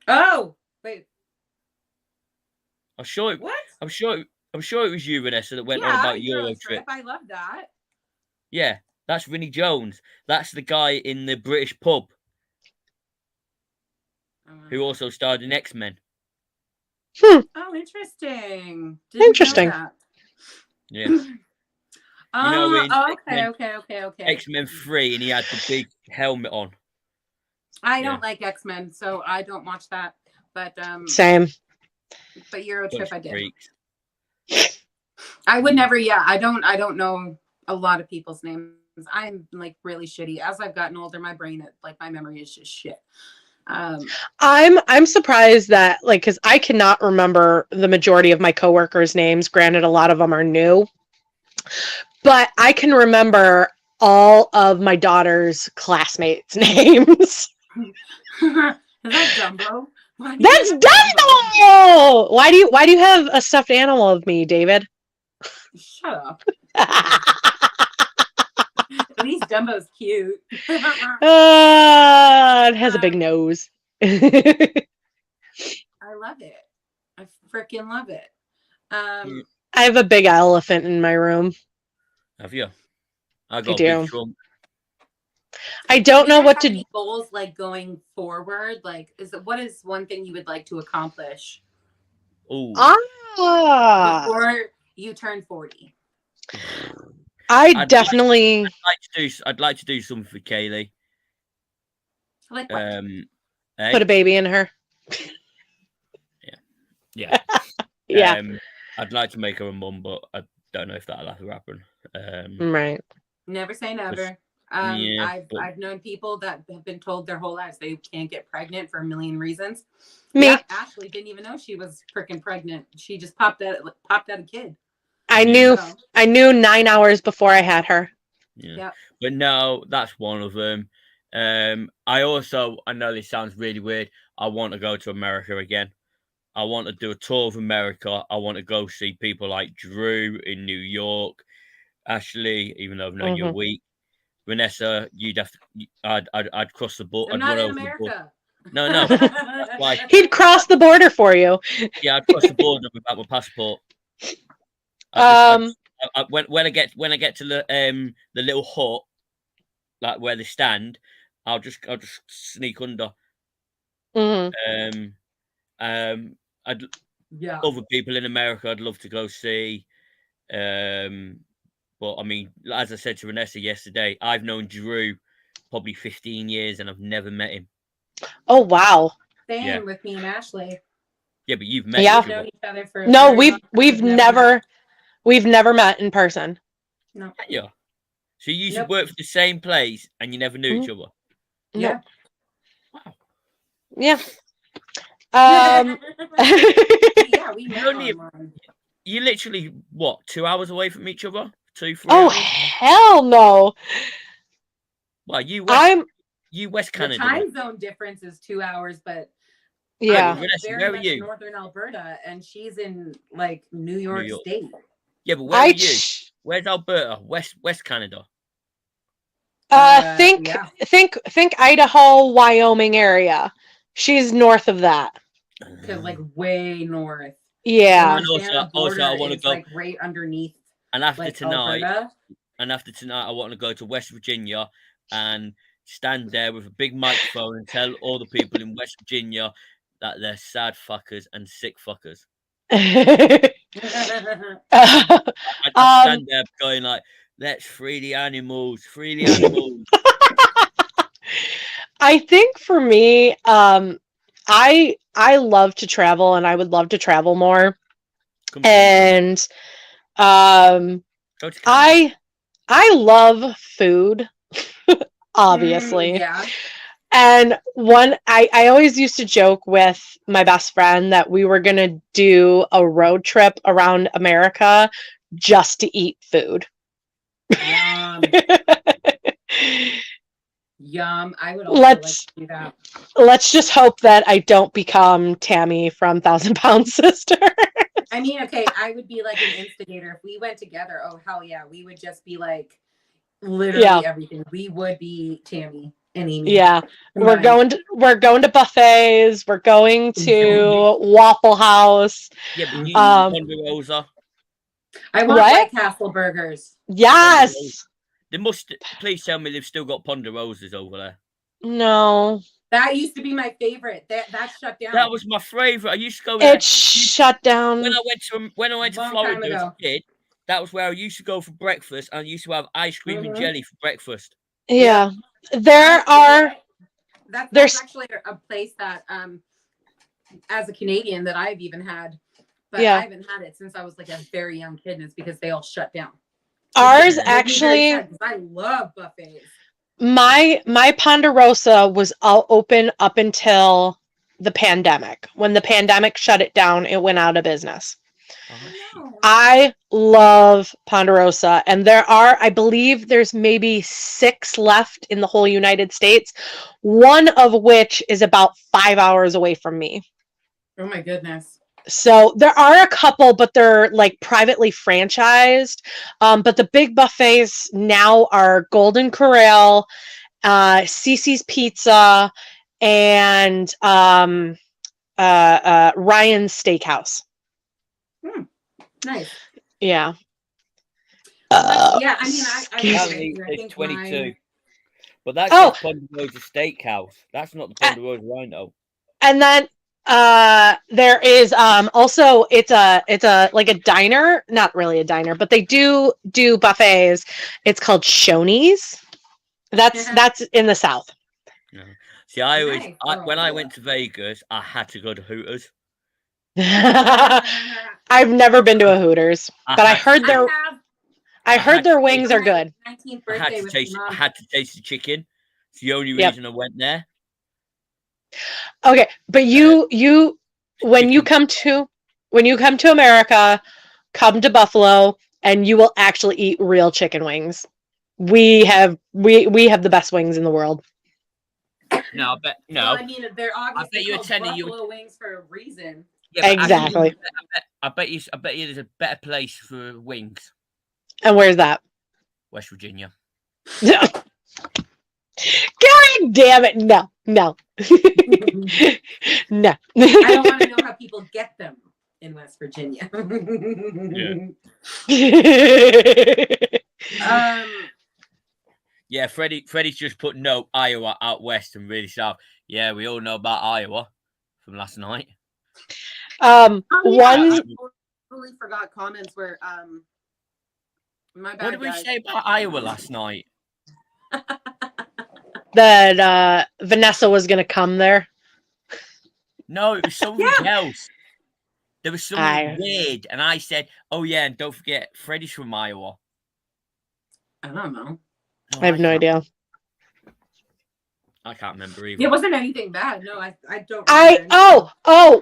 Oh, wait. I'm sure. What? I'm sure it was you, Vanessa, that went on Yeah, about Euro trip. I love that. Yeah, that's Vinnie Jones. That's the guy in the British pub who also starred in X-Men. Oh, interesting. Didn't Interesting. know that. Yeah. You know, in Okay. X-Men 3, and he had the big helmet on. I don't like X-Men, so I don't watch that. But Same. But Euro Trip, I did. Freaks. I would never. Yeah, I don't know a lot of people's names. I'm like really shitty. As I've gotten older, my brain, like my memory is just shit. I'm surprised that, like, because I cannot remember the majority of my coworkers' names. Granted, a lot of them are new, but I can remember all of my daughter's classmates' names. Is that Dumbo? That's Dumbo! Why do you have a stuffed animal of me, David? Shut up. At least Dumbo's cute. It has a big nose. I love it. I freaking love it. I have a big elephant in my room. Have you? I got do. a big trunk. I don't know what to do. Goals like going forward, like what is one thing you would like to accomplish? Before you turn 40. I'd like to do something for Kaylee. Like what? Put a baby in her. Yeah. Yeah. I'd like to make her a mum, but I don't know if that'll have to happen. Right. Never say never. I've known people that have been told their whole lives they can't get pregnant for a million reasons. Me. Yeah, Ashley didn't even know she was freaking pregnant. She just popped out a kid. I knew 9 hours before I had her. Yeah. Yep. But no, that's one of them. I know this sounds really weird. I want to go to America again. I want to do a tour of America. I want to go see people like Drew in New York. Ashley, even though I've known you a week. Vanessa, I'd cross the border. I'm not in America. No. He'd cross the border for you. Yeah, I'd cross the border without my passport. When I get to the little hut, like where they stand, I'll just sneak under. Mm-hmm. Other people in America I'd love to go see. But I mean, as I said to Vanessa yesterday, I've known Drew probably 15 years and I've never met him. Oh wow. Same with me and Ashley. Yeah, but you've met each other for we've never met in person. No. Yeah. So you used to work for the same place and you never knew each other. Yeah. Wow. Yeah. Yeah, we met online. You're literally 2 hours away from each other? 2-3 hours? Hell no. Well, you West Canada. The time zone difference is 2 hours, but yeah. Where are you? Northern Alberta, and she's in like New York State. Yeah, but where are you? Where's Alberta? West Canada. Think Idaho, Wyoming area. She's north of that. Like way north. Yeah. And also I want to go like right underneath. And after like tonight, Alberta. I want to go to West Virginia and stand there with a big microphone and tell all the people in West Virginia that they're sad fuckers and sick fuckers. I'd stand there going like, let's free the animals, free the animals. I think for me, I love to travel and I would love to travel more. And I love food, obviously. Yeah. And I always used to joke with my best friend that we were going to do a road trip around America just to eat food. Yum. Yum. I would also like to do that. Let's just hope that I don't become Tammy from 1,000 Pound Sister. I mean, okay, I would be like an instigator. If we went together, oh, hell yeah. We would just be like literally everything. We would be Tammy. Amy. Yeah, we're Right. going to buffets. We're going to Waffle House. Yeah, but you Um, Ponderosa. I want What? White Castle burgers. Yes. They must please tell me they've still got Ponderosas over there. No, That used to be my favorite. That shut down. That was my favourite. I used to go it there shut down. when I went to Long Florida time as a ago. kid. That was where I used to go for breakfast, and I used to have ice cream and jelly for breakfast. Yeah, That's there's actually a place that as a Canadian that I've even had, but Yeah. I haven't had it since I was like a very young kid, and it's because they all shut down. ours Yeah. actually. Because I love buffets. My Ponderosa was all open up until the pandemic. When the pandemic shut it down, it went out of business. No. I love Ponderosa, and I believe there's maybe 6 left in the whole United States, one of which is about 5 hours away from me. Oh my goodness. So there are a couple, but they're like privately franchised. But the big buffets now are Golden Corral, Cece's Pizza, and Ryan's Steakhouse. Nice. Yeah. Yeah, I mean, Apparently I it's think 22. But that's Oh. just Ponderosa Steakhouse. That's not the Ponderosa I know. And then there is also it's a like a diner, not really a diner, but they do buffets. It's called Shoney's. That's in the South. No. See, I always Nice. when I went to Vegas, I had to go to Hooters. I've never been to a Hooters, but I heard their wings are good. 19th I had birthday to with taste. my mom. I had to taste the chicken. It's the only Yep. reason I went there. Okay, but when you come to America, come to Buffalo, and you will actually eat real chicken wings. We have the best wings in the world. No, I bet no. Well, I mean, they're obviously bet you're called telling you- Buffalo wings for a reason. Yeah, but Exactly. I bet you there's a better place for wings. And where's that? West Virginia. God damn it! No. No. I don't want to know how people get them in West Virginia. Yeah, Freddie's just put no Iowa out west and really south. Yeah, we all know about Iowa from last night. One. I totally forgot comments where my bad. What did we guys. say about Iowa last night? That Vanessa was going to come there. No, it was something else. There was something weird, and I said, "Oh yeah, and don't forget, Freddie's from Iowa." I don't know. No, I have no idea. I can't remember either. It wasn't anything bad. No, I don't.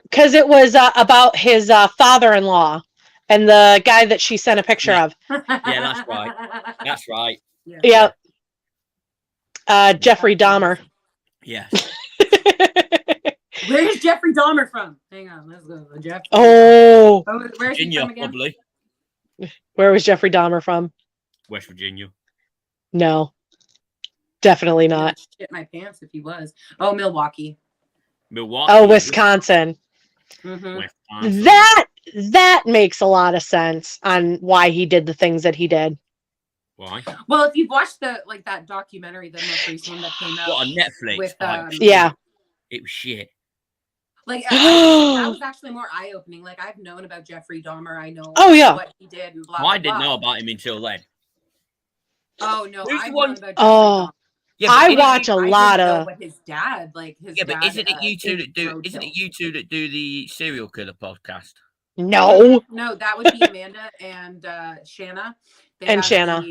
Because it was about his father-in-law and the guy that she sent a picture of. Yeah, that's right. That's right. Yeah. Jeffrey Dahmer. Yes. Where is Jeffrey Dahmer from? Hang on, let's go. Jeff. Oh. Where's he Virginia, from again? probably. Where was Jeffrey Dahmer from? West Virginia. No. Definitely not. Shit my pants if he was. Oh, Milwaukee. Oh, Wisconsin. Mm-hmm. Wisconsin. That makes a lot of sense on why he did the things that he did. Why? Well, if you've watched that documentary, the most recent one that came out on Netflix? with yeah, it was shit. Like that was actually more eye-opening. Like I've known about Jeffrey Dahmer. I know what he did and blah, blah, I didn't blah. know about him until then. Oh no, Who's I've the one? known about Jeffrey Dahmer. Yeah, I watch a lot of. What his dad, like his yeah, dad, but isn't it you two that do? Isn't it you two that do the serial killer podcast? No, that would be Amanda and Shanna. They have Shanna.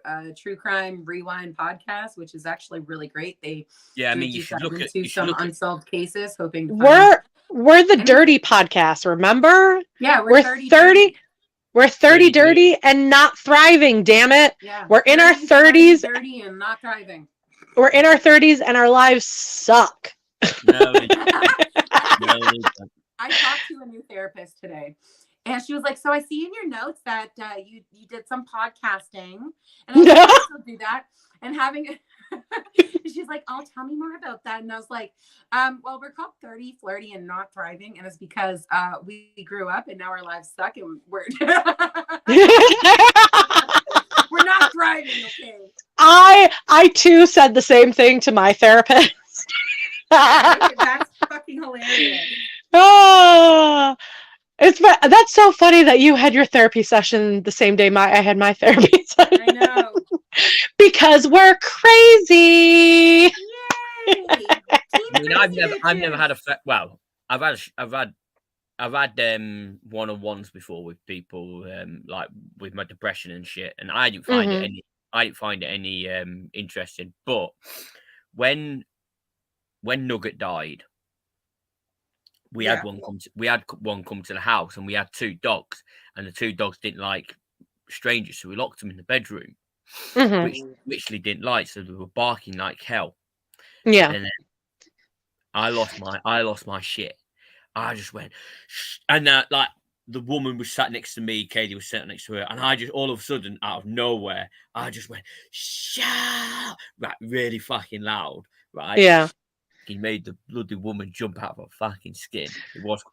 The True Crime Rewind podcast, which is actually really great. They I mean, you should look into some unsolved cases, hoping we're the dirty podcast. Remember? Yeah, we're 30. We're 30 dirty and not thriving. Damn it! Yeah, we're in our 30s, dirty and not thriving. We're in our 30s and our lives suck. No, I talked to a new therapist today, and she was like, "So I see in your notes that you did some podcasting, and I also do that, and having She's like, "Oh, tell me more about that." And I was like, well, we're called 30, Flirty, and Not Thriving. And it's because we grew up and now our lives suck and we're we're not thriving, okay? I too said the same thing to my therapist. Right? That's fucking hilarious. Oh, that's so funny that you had your therapy session the same day I had my therapy session. I know. Because we're crazy. Yay! I mean, I've never had well, I've had one-on-ones before with people like with my depression and shit, and I didn't find it any interesting. But when Nugget died, we had one come to the house, and we had 2 dogs, and the 2 dogs didn't like strangers, so we locked them in the bedroom, which literally didn't like, so they were barking like hell. Yeah. And then I lost my shit. I just went, shh. And like the woman was sat next to me, Katie was sat next to her, and I just all of a sudden out of nowhere, I just went, shout, right, really fucking loud, right? Yeah. He made the bloody woman jump out of her fucking skin. It was.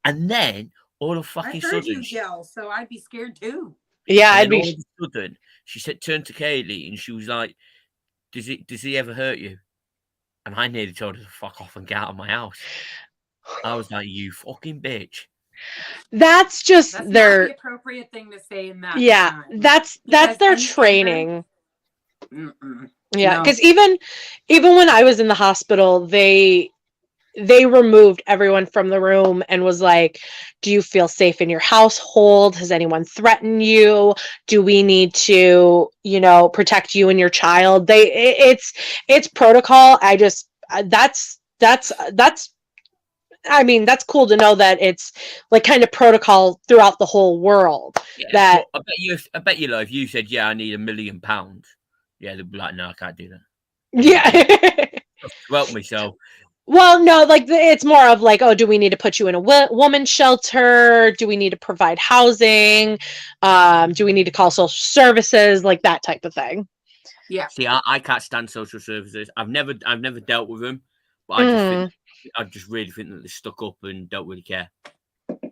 And then all of fucking I heard sudden, you yell, so I'd be scared too. Yeah, I'd be. All of a sudden, she turned to Kaylee and she was like, "Does he ever hurt you?" And I nearly told her to fuck off and get out of my house. I was like, "You fucking bitch." That's just that's their not the appropriate thing to say in that. Yeah, time. that's their training. Yeah, No. because even when I was in the hospital, they removed everyone from the room and was like, do you feel safe in your household? Has anyone threatened you? Do we need to, protect you and your child? It's protocol. I just that's I mean, that's cool to know that it's like kind of protocol throughout the whole world. Yeah, I bet you, if you said, yeah, I need £1 million, yeah, they'd be like, no, I can't do that. Yeah. Well, myself. Well, no, like it's more of like, oh, do we need to put you in a woman's shelter? Do we need to provide housing? Do we need to call social services? Like that type of thing. Yeah. See, I can't stand social services. I've never dealt with them, but I just really think that they're stuck up and don't really care.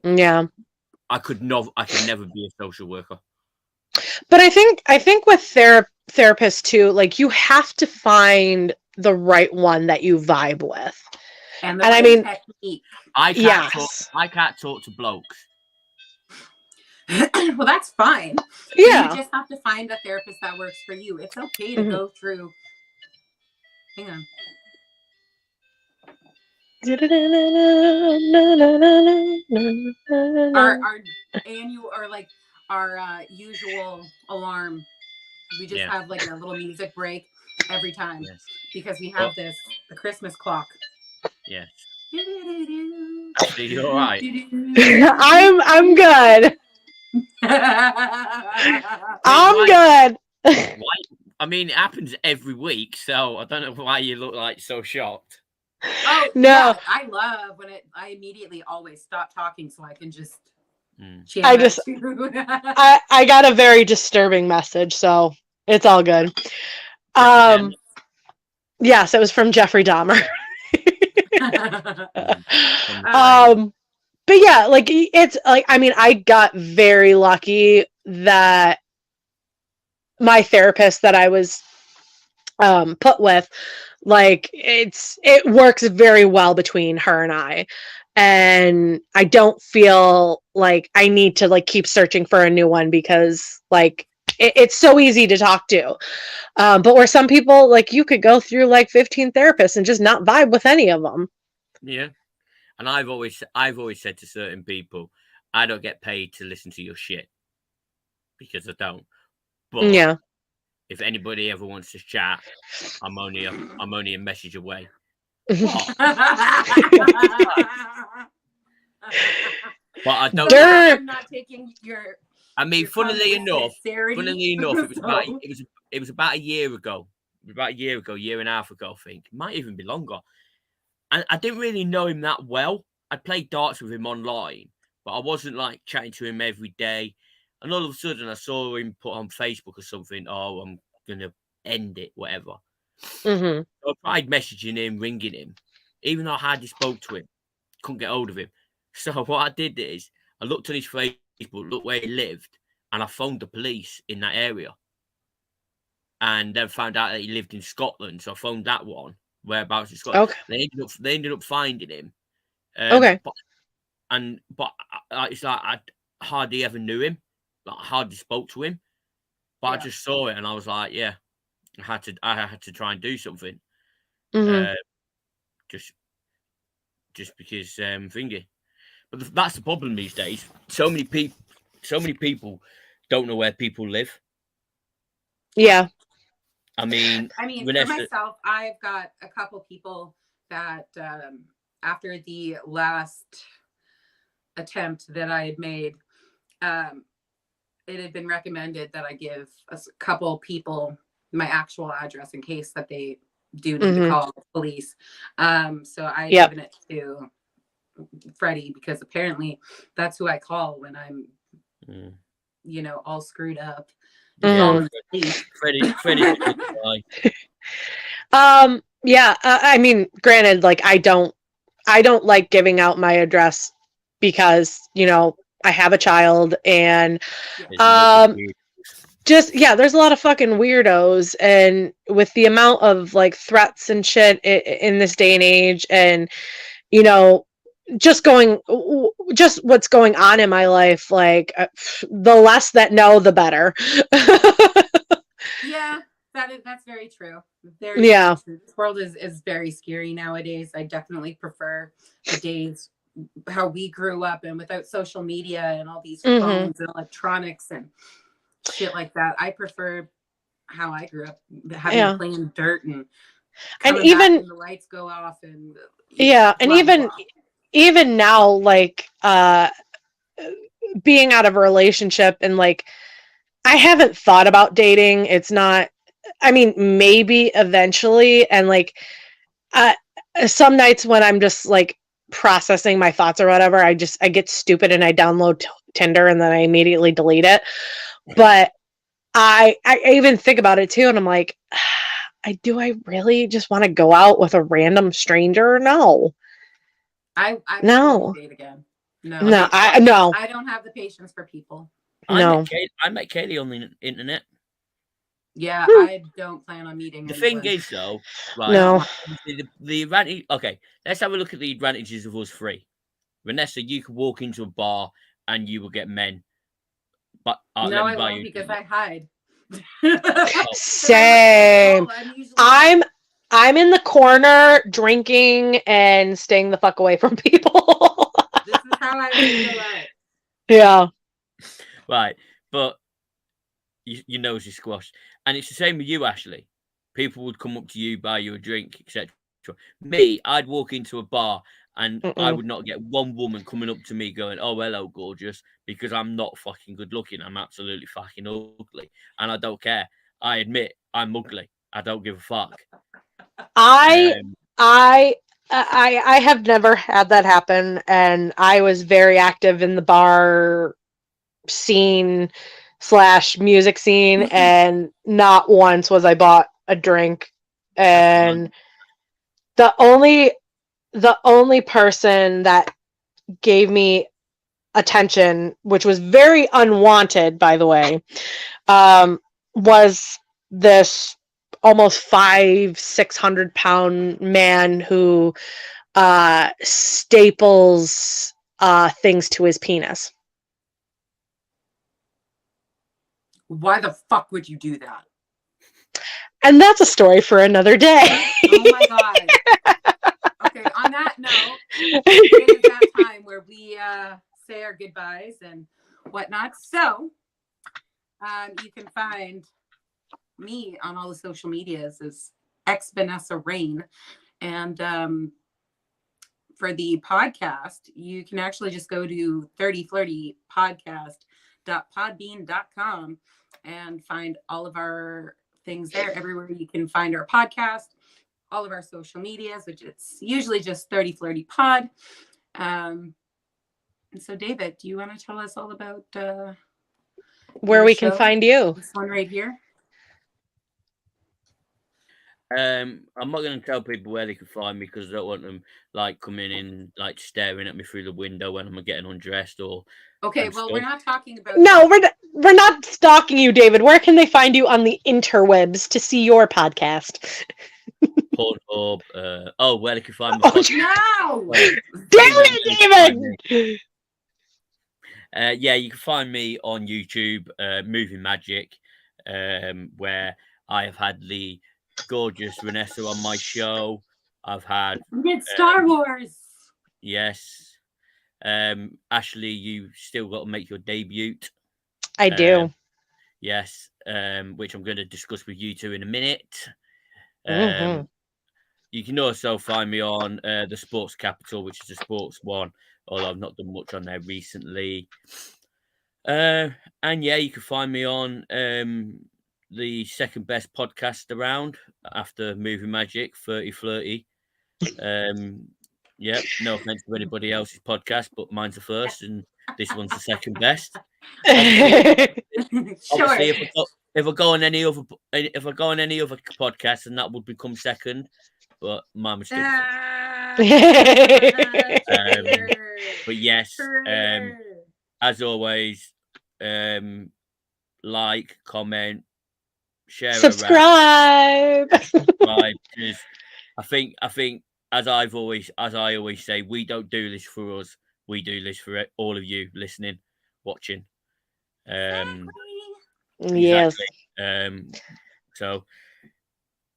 Yeah. I could never be a social worker. But I think with therapists too, like you have to find the right one that you vibe with. And I mean, technique. I can't talk to blokes. Well, that's fine. Yeah. You just have to find a therapist that works for you. It's okay to go through. Hang on. Our annual or like our usual alarm. We just have like a little music break every time because we have the Christmas clock. Yes. So you're all right. I'm good. I'm good. Why? I mean, it happens every week, so I don't know why you look like so shocked. Oh no! Yeah, I love when I immediately always stop talking so I can just. I got a very disturbing message, so it's all good. Yes, it was from Jeffrey Dahmer. But yeah, like it's like, I mean, I got very lucky that my therapist that I was put with, like it works very well between her and I. And I don't feel like I need to like keep searching for a new one because like it's so easy to talk to. But where some people, like you could go through like 15 therapists and just not vibe with any of them. Yeah. And I've always said to certain people, I don't get paid to listen to your shit because I don't. But yeah, if anybody ever wants to chat, I'm only a message away. But I don't. I'm not taking your. I mean, funnily enough, it was about a year ago. About a year and a half ago, I think. It might even be longer. And I didn't really know him that well. I played darts with him online, but I wasn't like chatting to him every day. And all of a sudden, I saw him put on Facebook or something. Oh, I'm gonna end it, whatever. Mm-hmm. So I tried messaging him, ringing him, even though I hardly spoke to him, couldn't get hold of him. So what I did is I looked on his Facebook, looked where he lived, and I phoned the police in that area. And then found out that he lived in Scotland. So I phoned that one, whereabouts in Scotland. Okay. They ended up finding him. Okay. But it's like I hardly ever knew him. Like, I hardly spoke to him. But I just saw it and I was like, yeah, I had to try and do something. Mm-hmm. Just because thingy. But that's the problem these days. So many people don't know where people live. Yeah. I mean, Vanessa, for myself, I've got a couple people that after the last attempt that I had made, it had been recommended that I give a couple people my actual address in case that they do need to call the police. So I had given it to Freddie because apparently that's who I call when I'm, all screwed up. yeah, Freddie. Yeah. I mean, granted, like I don't like giving out my address because I have a child and there's a lot of fucking weirdos, and with the amount of like threats and shit in this day and age, and just what's going on in my life, like the less that know, the better. Yeah, that's very true. Very true. This world is very scary nowadays. I definitely prefer the days how we grew up and without social media and all these phones and electronics and shit like that. I prefer how I grew up, having to play in dirt and even when the lights go off and even now, like being out of a relationship, and like I haven't thought about dating. It's not, I mean, maybe eventually, and like some nights when I'm just like processing my thoughts or whatever, I get stupid and I download Tinder and then I immediately delete it. But I even think about it too, and I'm like, do I really just want to go out with a random stranger? No. I no. Date again. No, I don't have the patience for people. No. I met Kaylee on the internet. Yeah, I don't plan on meeting the anyone. thing is, though, right? No. The advantage. Okay, let's have a look at the advantages of us three. Vanessa, you could walk into a bar and you will get men. But no, I won't because I hide. Same. I'm in the corner drinking and staying the fuck away from people. This is how I feel out. Yeah. Right, but your nose is squashed, and it's the same with you, Ashley. People would come up to you, buy you a drink, etc. Me, I'd walk into a bar and I would not get one woman coming up to me going, "Oh, hello, gorgeous," because I'm not fucking good looking. I'm absolutely fucking ugly, and I don't care. I admit I'm ugly. I don't give a fuck. I have never had that happen, and I was very active in the bar scene / music scene, and not once was I bought a drink. And the only person that gave me attention, which was very unwanted, by the way, was this almost 600 pound man who staples things to his penis. Why the fuck would you do that? And that's a story for another day. Oh my god. Okay, on that note, it is that time where we say our goodbyes and whatnot. So you can find me on all the social medias as Vanessa Rayne. And for the podcast, you can actually just go to 30flirtypodcast.podbean.com and find all of our things there. Everywhere you can find our podcast, all of our social medias, which it's usually just 30 Flirty Pod. And so, David, do you want to tell us all about where we can find you? This one right here. I'm not going to tell people where they can find me because I don't want them like coming in, like staring at me through the window when I'm getting undressed or. Okay, and well, stuff. we're not talking about. No, we're not stalking you, David. Where can they find you on the interwebs to see your podcast? Pornhub. Where they can find my Oh, podcast. No! Damn it, David! Yeah, you can find me on YouTube, Moving Magic, where I have had the gorgeous Vanessa on my show. I've had It's Star Wars. yes. Ashley, you still got to make your debut. I do. Yes, which I'm going to discuss with you two in a minute. You can also find me on the Sports Capital, which is a sports one, although I've not done much on there recently. And yeah, you can find me on the second best podcast around after Movie Magic, Flirty. Yeah, no offense to anybody else's podcast, but mine's the first and this one's the second best. Obviously, if I go on any other podcast, then that would become second. But my mistake. But yes, as always, like, comment, share, subscribe. Because I think as I always say, we don't do this for us. We do this for all of you listening, watching. Yes. So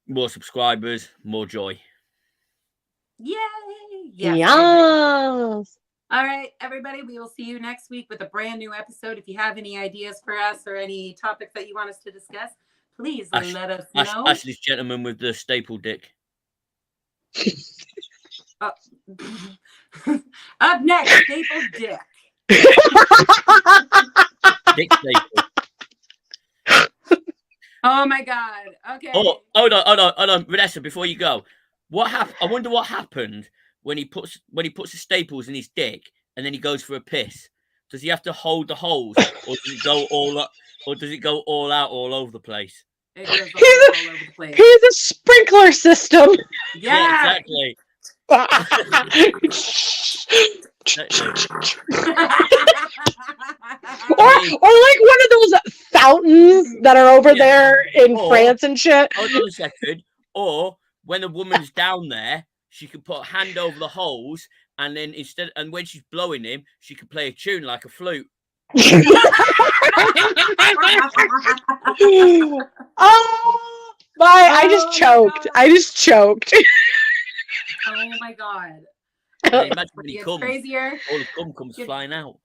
more subscribers, more joy. Yay! Yes. All right, everybody, we will see you next week with a brand new episode. If you have any ideas for us or any topics that you want us to discuss, please let us know. Ashley's gentleman with the staple dick. Up next, staple dick. Dick staple. Oh my God. Okay. Oh, hold on, Vanessa. Before you go, what happened? I wonder what happened when he puts the staples in his dick and then he goes for a piss. Does he have to hold the holes, or does it go all up, or does it go all out all over the place? It goes all over the place. Here's a sprinkler system. Yeah, exactly. or like one of those fountains that are over there in France and shit. Hold on a second. Or when a woman's down there, she can put a hand over the holes, and then when she's blowing him, she can play a tune like a flute. Oh my! I just choked. Oh my God! Yeah, imagine when he comes, crazier. all the cum comes flying out.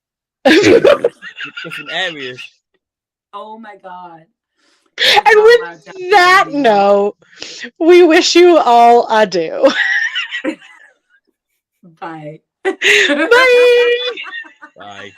Different areas. Oh my God! And with that note, we wish you all adieu. Bye. Bye. Bye.